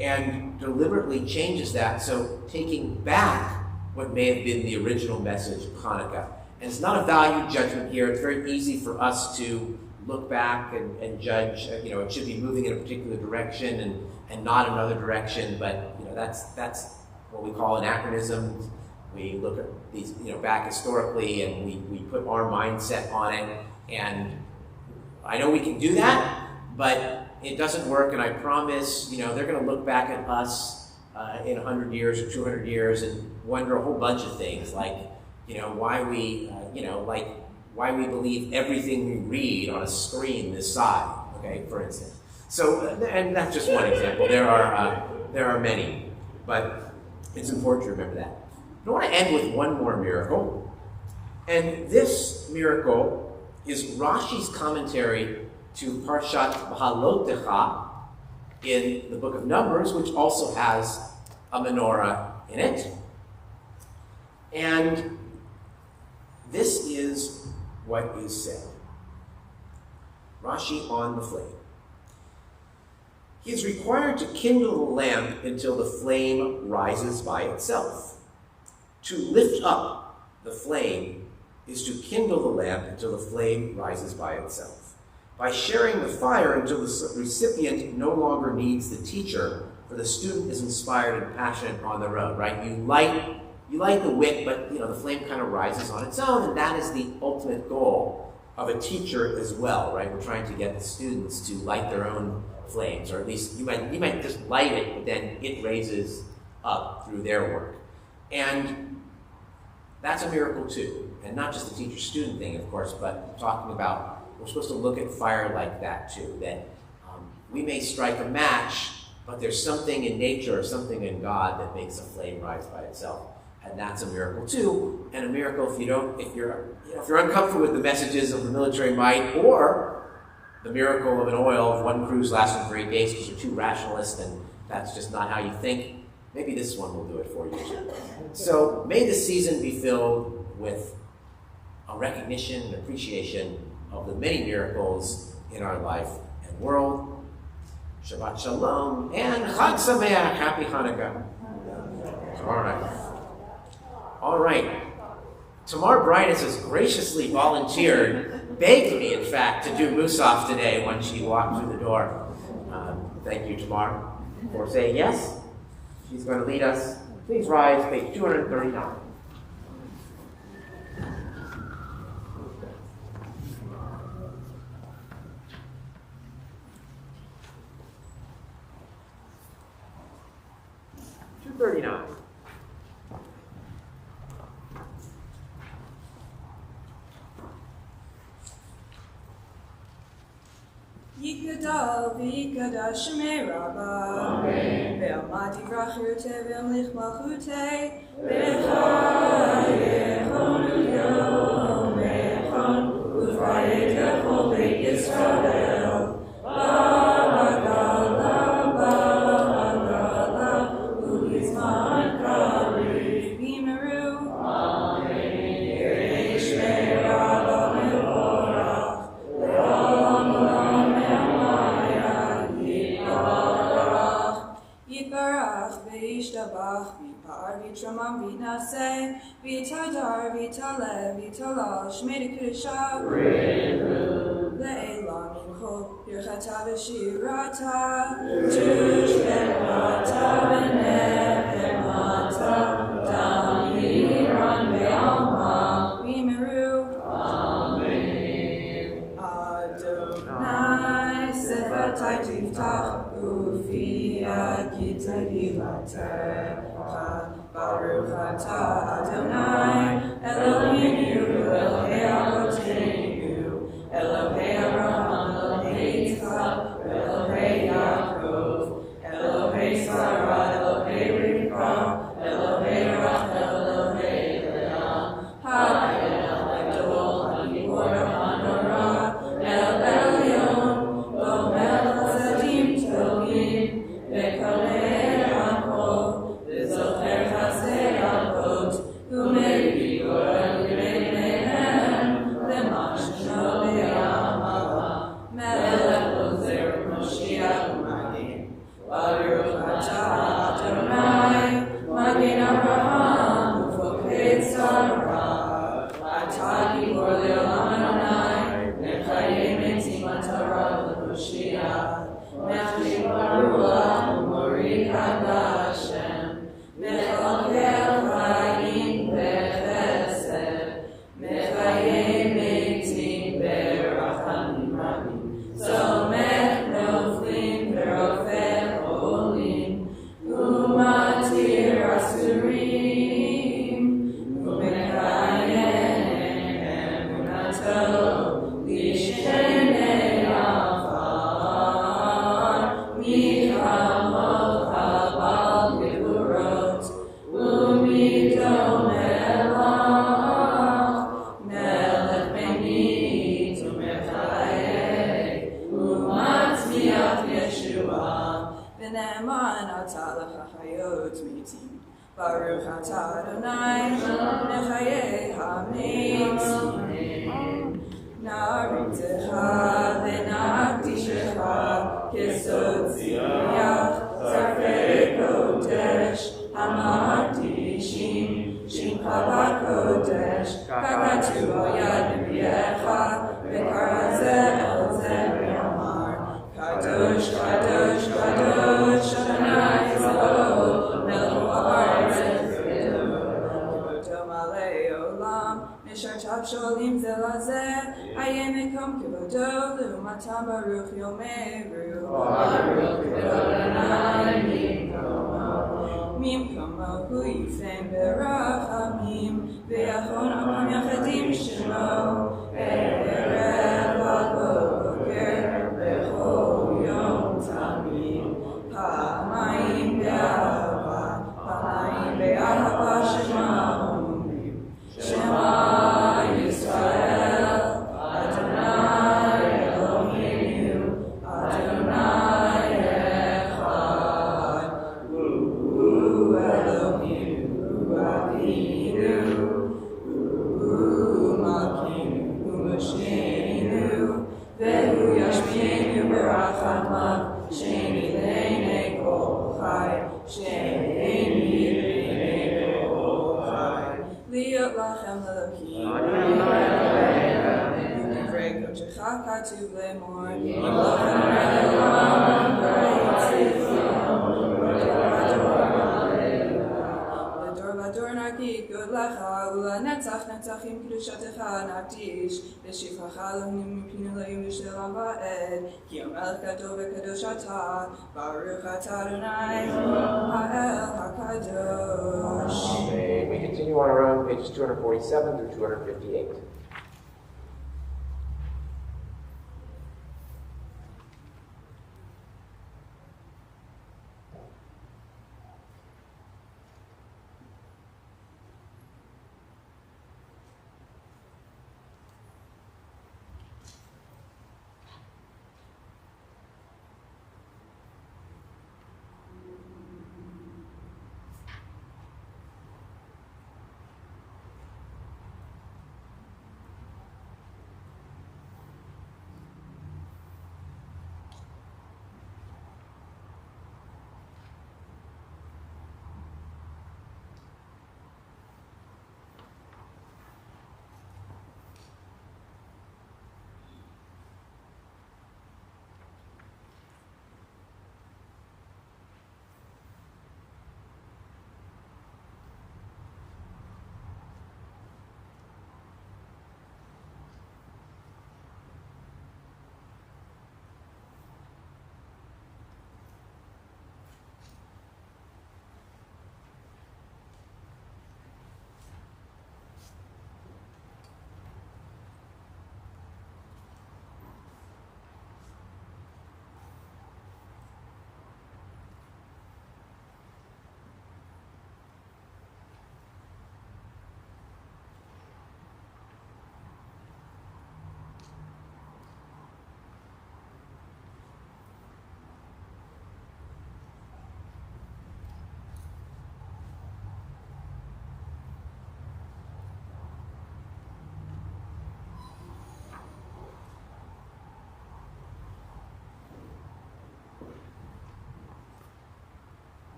And deliberately changes that, so taking back what may have been the original message of Hanukkah. And it's not a value judgment here. It's very easy for us to look back and judge, it should be moving in a particular direction and not another direction, but that's what we call anachronism. We look at these, back historically, and we put our mindset on it, and I know we can do that, but it doesn't work, and I promise, they're going to look back at us in 100 years or 200 years and wonder a whole bunch of things, like, why we believe everything we read on a screen this side, okay, for instance. So, and that's just one example. There are many, but it's important to remember that. I want to end with one more miracle, and this miracle is Rashi's commentary to Parshat Behalotecha in the book of Numbers, which also has a menorah in it. And this is what is said. Rashi on the flame. He is required to kindle the lamp until the flame rises by itself. To lift up the flame is to kindle the lamp until the flame rises by itself. By sharing the fire until the recipient no longer needs the teacher, for the student is inspired and passionate on their own, right? You light the wick, but the flame kind of rises on its own, and that is the ultimate goal of a teacher as well, right? We're trying to get the students to light their own flames, or at least you might just light it, but then it raises up through their work. And that's a miracle too. And not just the teacher-student thing, of course, but talking about, we're supposed to look at fire like that too, that we may strike a match, but there's something in nature or something in God that makes a flame rise by itself. And that's a miracle too. And a miracle if you're uncomfortable with the messages of the military might, or the miracle of an oil of one cruise lasting for 8 days because you're too rationalist and that's just not how you think, maybe this one will do it for you too. So may this season be filled with a recognition and appreciation of the many miracles in our life and world. Shabbat Shalom and Chag Sameach, Happy Hanukkah. Tomorrow night. All right. Tamar Brightus has graciously volunteered, begged me, in fact, to do Musaf today when she walked through the door. Thank you, Tamar, for saying yes. She's going to lead us. Please rise, page 239. Yikadal v'yikadash shemei Rabbi ve'amati vrachute ve'amlich malchute v'chayechonu yomechon u'vayetechol beit Yisrael ba'agala u'gizman karif v'yimeru Yirei shmei Rabbi mevorach le'olam Yiparach v'yishtabach v'yipar v'yitramam v'yinaseh v'yitadar v'yitale v'yitalal shmei kedusha le'elam yimchol birchata v'shirata tush v'mata v'nefemata damiran ve'alma v'yimeru Adonai sefatai tiftach ufi Gitahilatecha Baruch atah Adonai Eloheinu Elohei Avotenu Elohei Abraham Elohei Yitzchak Elohei Yaakov Elohei Sarah Elohei Rivka Elohei Rachel Elohei Leah HaEl Gadol HaGibor HaNorah El Elyon Lo Melech Tzadim Tovim V'kalei Yaakov, v'zocher chasdei avot, u'mei bigor u'meinehem, v'mashno be'amala, melech ozer Moshiach u'magin. Baruch atah Adonai, magin Avraham, u'foked Sarah, atah gibor le'olam Adonai, mechayim etim atara l'Moshiach, mechayim baruach, Mori Hashem, Mechalkel Chaim Bechesed, Mechayim Eitim Berachamim Rabim, Somech Noflim Verofech Olim, Umatir Asurim, Umechayim Emunato, Lishenei Afar, Michamot Habal Gevurot, Umidom Elach, Melech Benit Umechaye, Umatzmiach Yeshua, V'ne'eman atah l'chachayot mitim, Baruch atah Adonai, Mechaye hametim. Na'aritecha v'na'akdishecha kesod ziyach zarfei kodesh hamakdishim shimcha b'kodesh karatu oyad neviyecha v'karazeh el zeh v'yamar kadosh kadosh kadosh Adonai Tzvaot melech ha'aretz v'kedosh malei olam Mishar Tav Sholim Zelazeh Hayem Ekom Kivodo L'umatam Baruch Yomeru Baruch Adonai Mimkomo Hu Yifem Berachamim V'yachon Amam Yachadim Shemo Erev Boker B'chol Yom Tamim Ha'mayim Be'ahava Ha'mayim Be'ahava Shema Shema Yisrael, Adonai Eloheinu, Adonai Echad, Hu Eloheinu, Hu Avinu, Hu Malkeinu, Hu Mosheinu, Ve'hu Yashmeinu Berachamav, Sheni Le'nei Kol Chai, Sheni כתוב לאמור, לדור נגיד גודלך ולנצח נצחים קדושתך נקדיש ושפחך אלוהים מפינו אלוהים בשלום ועד כי המלך גדול וקדוש אתה ברוך אתה אדוני האל הקדוש. We continue on our own, pages 247 through 258.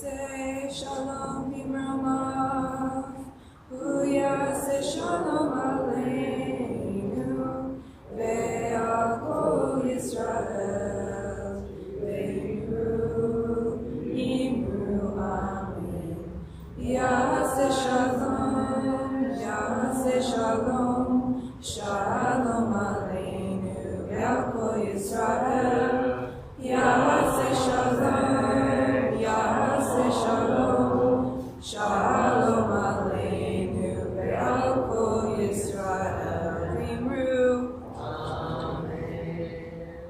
Say shalom b'mromav, uyase shalom aleinu, ve'al kol Yisrael, ve'imru amen. Yase shalom, shalom aleinu, ve'al kol Yisrael, yase shalom, shalom aleinu ve'al kol Yisrael v'imru. Amen.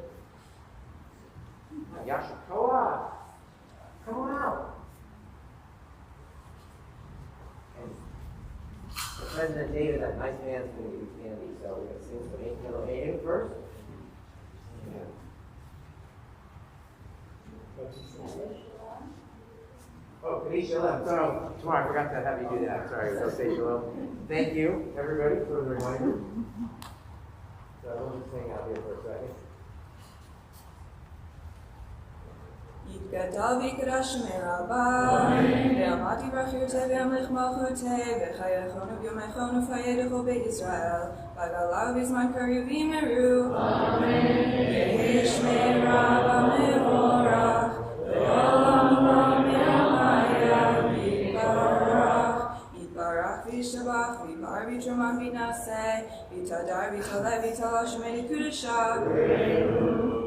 Yasha Koa, come on out. And President David, that nice man's going to give you candy, so we're going to sing some 8 Kilo Hainu first. Yeah. Oh, Kadesh Shalom. Sorry, tomorrow I forgot to have you do that. Sorry, so say Shalom. Thank you, everybody, for the reminder. So we'll just hang out here for a second. יתגדל ויקרא שמי רבה, ועמד יברכרתי וימלך מלכותי, וחייכון וביומכון ופיידך בית ישראל, בגלה ובזמן קריב ימרו. יהי שמי רבה מבורך, ועולם עולם ימיה יתברך וישתבח, ויבער ויתרומם וינשא, ויתהדר ויתעלה ויתעלה שמי לקודשה.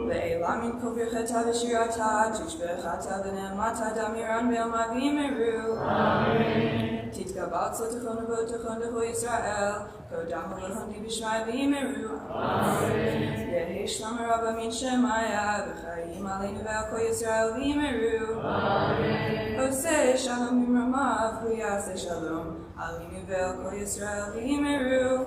ואלה מן כופרכת ושירתה, תשבחת ונעמת דמירן ביום אבימרו. אמן. תתקבץ לתכון ובתכון לכו ישראל, קודם ולכוני בשמי וימרו. יהי שלום רבה מן שמיה, וחיים עלינו ועל כל ישראל וימרו. עושה שלום ממרמיו, הוא יעשה שלום, עלינו ועל כל ישראל וימרו.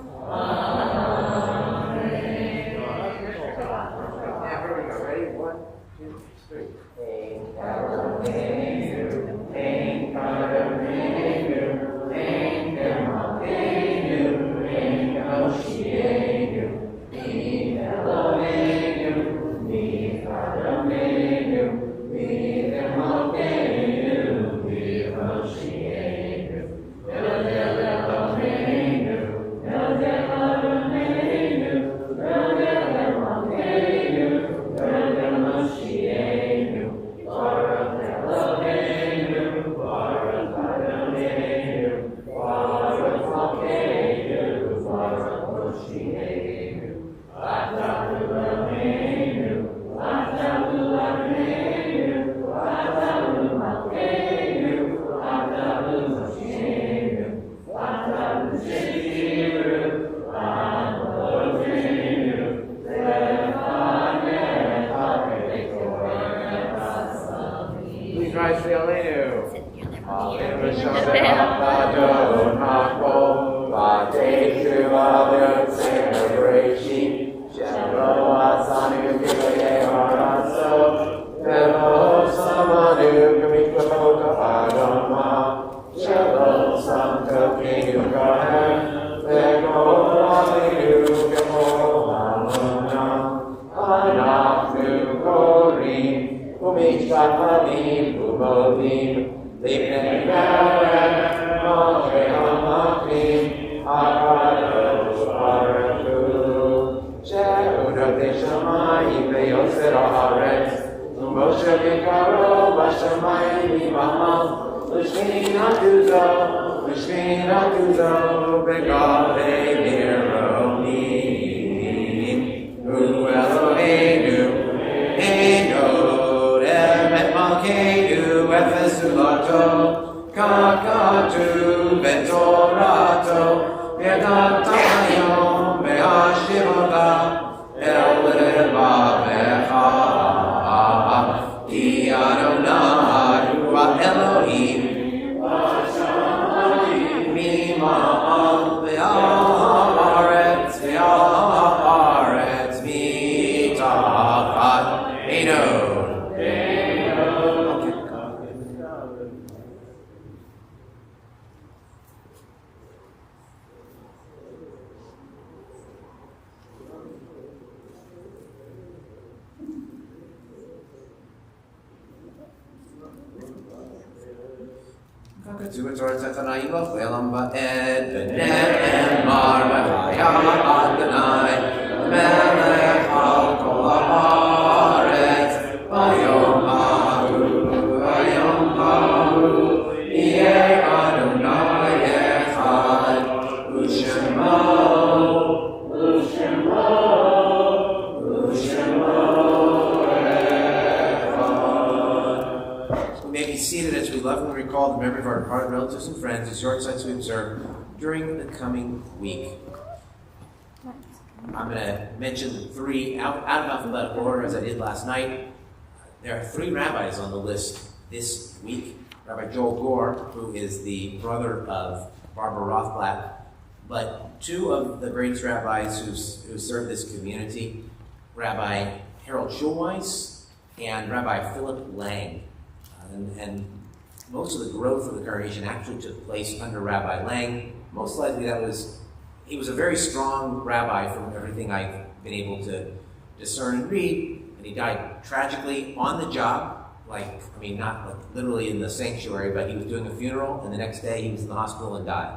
During the coming week. I'm going to mention three out of alphabetical order as I did last night. There are three rabbis on the list this week. Rabbi Joel Gore, who is the brother of Barbara Rothblatt, but two of the greatest rabbis who served this community, Rabbi Harold Shulweis and Rabbi Philip Lang. And most of the growth of the congregation actually took place under Rabbi Lang. Most likely he was a very strong rabbi from everything I've been able to discern and read, and he died tragically on the job, not like literally in the sanctuary, but he was doing a funeral, and the next day he was in the hospital and died,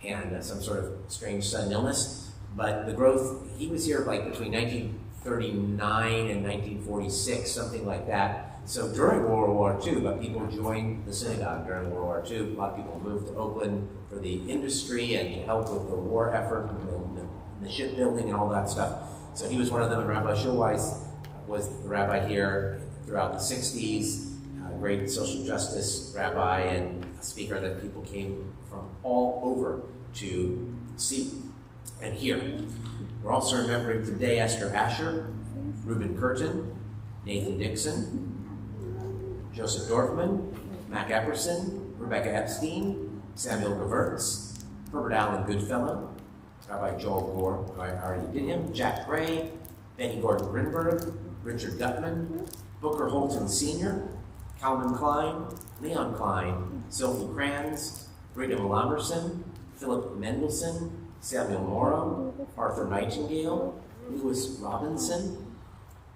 and some sort of strange sudden illness. But the growth, he was here between 1939 and 1946, something like that. So during World War II, but people joined the synagogue during World War II. A lot of people moved to Oakland for the industry and to help with the war effort and the shipbuilding and all that stuff. So he was one of them, and Rabbi Shulweis was the rabbi here throughout the 60s. a great social justice rabbi and a speaker that people came from all over to see and hear. We're also remembering today Esther Asher, Reuben Curtin, Nathan Dixon, Joseph Dorfman, Mac Epperson, Rebecca Epstein, Samuel Gewurtz, Herbert Allen Goodfellow, Rabbi Joel Gore, I already did him, Jack Gray, Benny Gordon Grinberg, Richard Gutman, Booker Holton Sr., Calvin Klein, Leon Klein, Sylvie Kranz, Brigham Lamerson, Philip Mendelson, Samuel Morrow, Arthur Nightingale, Lewis Robinson,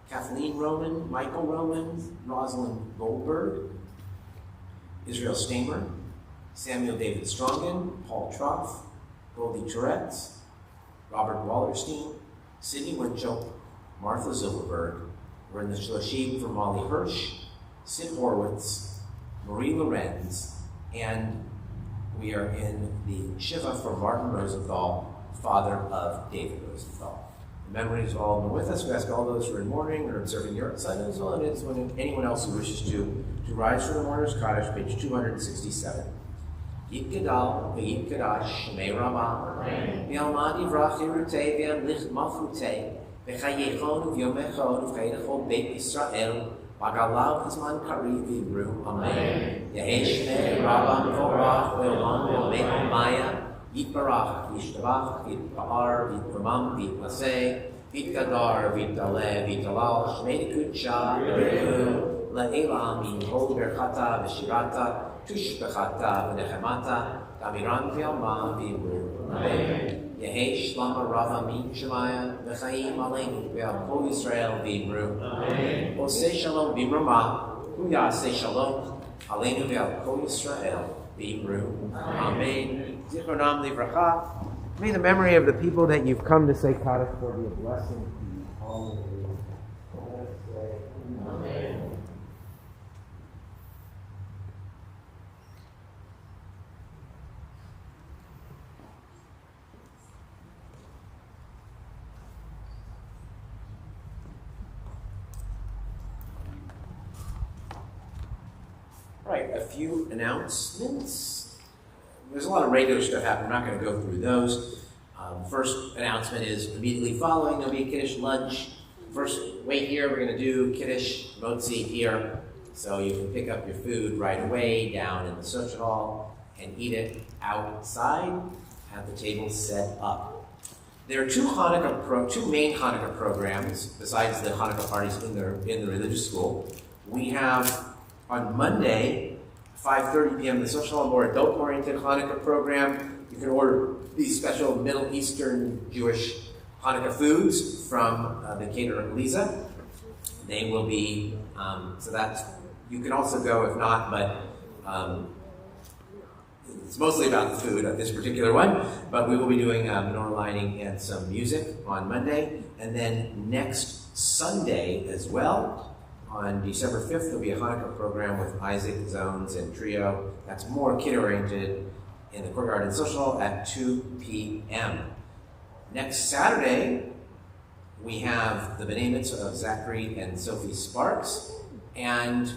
Kathleen Roman, Michael Roman, Rosalind Goldberg, Israel Stamer, Samuel David Strongen, Paul Troff, Goldie Tourette's, Robert Wallerstein, Sidney Winchell, Martha Zilberberg. We're in the Shloshim for Molly Hirsch, Sid Horwitz, Marie Lorenz, and we are in the Shiva for Martin Rosenthal, father of David Rosenthal. The memories of all of them with us. We ask all those who are in mourning or observing the outside as well, and it's when anyone else who wishes to rise from the mourner's cottage, page 267. Yit Gadal, V'yit Kadash, Shemei Ramah, V'yalmad Yivrach Yerutei, V'yamlich Mafrutei, V'chayechon, V'yomechon, V'chayechon Beit Yisrael, V'galav Zman Kari V'yibru, Amen. Yehei Shmei Rabba Vorach, V'yolam V'yomei Maya, Yit Barach, Yishtabach, Yit Ba'ar, Yit Ramam, Yit Maseh, Yit Gadar, Yit Daleh, Yit Dalal, Shmei Kudsha, V'yibru, La'elam, Yimhol Berchata, V'shirata, Tushbechata, V'nechemata, Damiran V'yalma, V'yibru, Amen. Yehesh Lama Rava Min Shemaya, V'chaim Aleinu, V'al Kol Yisrael, V'yibru, Amen. Oseh Shalom B'mrama, Uyaseh Shalom, Aleinu V'al Kol Yisrael, V'yibru, Amen. Zichronam Livracha. May the memory of the people that you've come to say Kaddish for be a blessing to you all of you. Amen. Right, a few announcements. There's a lot of regular stuff happening. I'm not going to go through those. First announcement is immediately following, there'll be a Kiddush lunch. First, wait here, we're going to do Kiddush Motzi here. So you can pick up your food right away down in the social hall and eat it outside. Have the tables set up. There are two main Hanukkah programs besides the Hanukkah parties in the religious school. We have on Monday, 5:30 p.m., the social hall, more adult-oriented Hanukkah program. You can order these special Middle Eastern Jewish Hanukkah foods from the caterer Lisa. They will be, so that's, you can also go if not, but it's mostly about the food at this particular one, but we will be doing menorah lighting and some music on Monday. And then next Sunday as well, on December 5th, there'll be a Hanukkah program with Isaac, Zones, and Trio. That's more kid-oriented in the Courtyard and Social Hall at 2 p.m. Next Saturday, we have the B'nai Mitzvah of Zachary and Sophie Sparks, and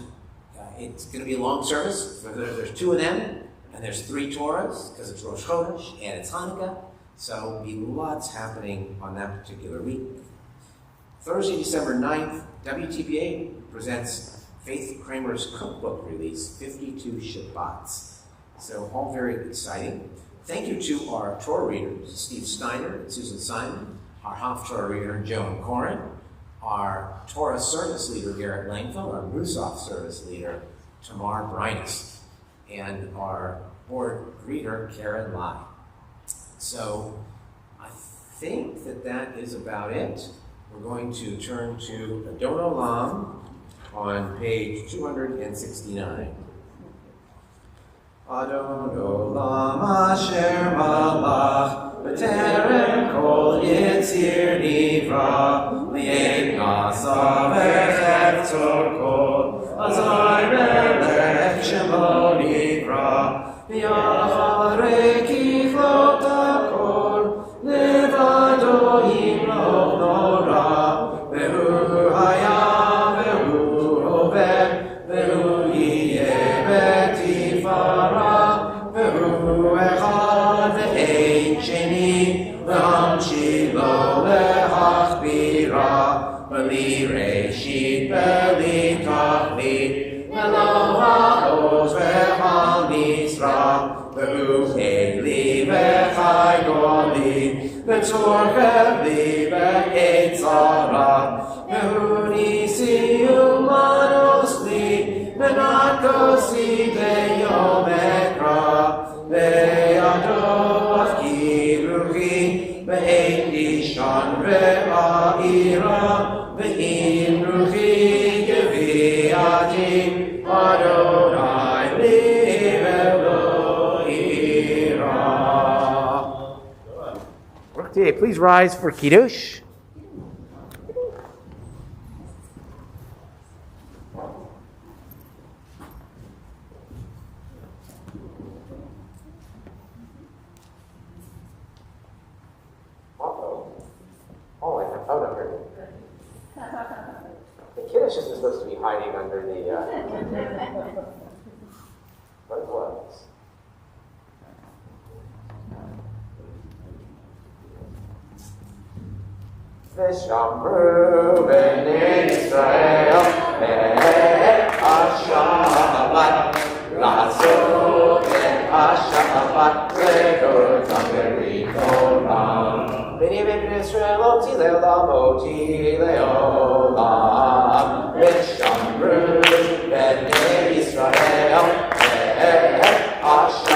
it's going to be a long service. There's two of them, and there's 3 Torahs, because it's Rosh Chodesh, and it's Hanukkah, so there'll be lots happening on that particular week. Thursday, December 9th, WTPA presents Faith Kramer's cookbook release, 52 Shabbats. So all very exciting. Thank you to our Torah readers, Steve Steiner and Susan Simon, our Haftorah reader, Joan Corin, our Torah service leader, Garrett Langfeld, our Musaf service leader, Tamar Brinus, and our board greeter, Karen Lai. So I think that is about it. We're going to turn to Adon Olam on page 269. Adon Olam Asher Malach B'terem Kol Yitzir Nivra Li'ed Nasa V'cheftzor Kol Azai Melech Shemo Nivra V'yacharei Kichlot HaKol Levado Yimloch Nora Ve'hu Hayam Ve'hu Oveh Ve'hu Betzorcheli be'etzara, Mehunisi umanosli, Menakosi be'yom ekra, Be'ado afkiruchi, Be'en dishan re'a'ira, Be'in ruchi gevi'atim, Adonai li Elohira. Okay, please rise for Kiddush. The Kiddush isn't supposed to be hiding under the, but it was. V'shamru b'nei Yisrael be'ashabat la'asot be'ashabat le'gotam be'rikolam B'nei Yisrael oti le'olam oti le'olam V'shamru b'nei Yisrael be'ashabat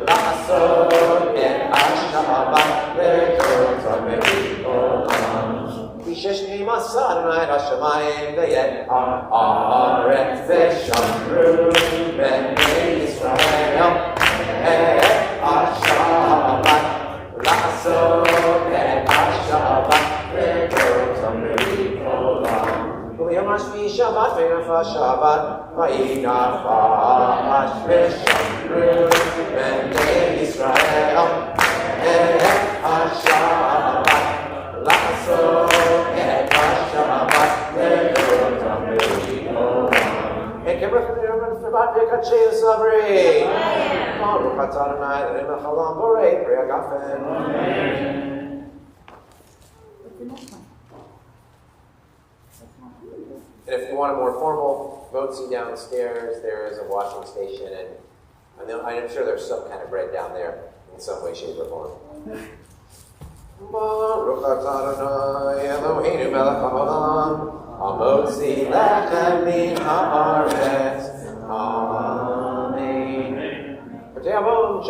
la'asot be'ashabat le'gotam be'rikolam Sheshni Masanai Hashemayim V'yet Ha'aretz V'shamru B'nei Yisrael Ha'ashabat La'asot Ha'ashabat V'gotam be'rikolam V'yom Hashvi Shabbat V'yinafa Shabbat V'yinafash V'shamru B'nei Yisrael Ha'ashabat La'asot Ha'ashabat V'gotam be'rikolam And Kibbutz Shabbat V'katshei L'savri Baruch atah Adonai Eloheinu melech haolam borei pri hagafen. What's the next one? And if you want a more formal vote seat downstairs, there is a washing station, and I'm sure there's some kind of bread down there in some way, shape, or form. Baruch atah Adonai Eloheinu melech haolam hamotzi lechem min haaretz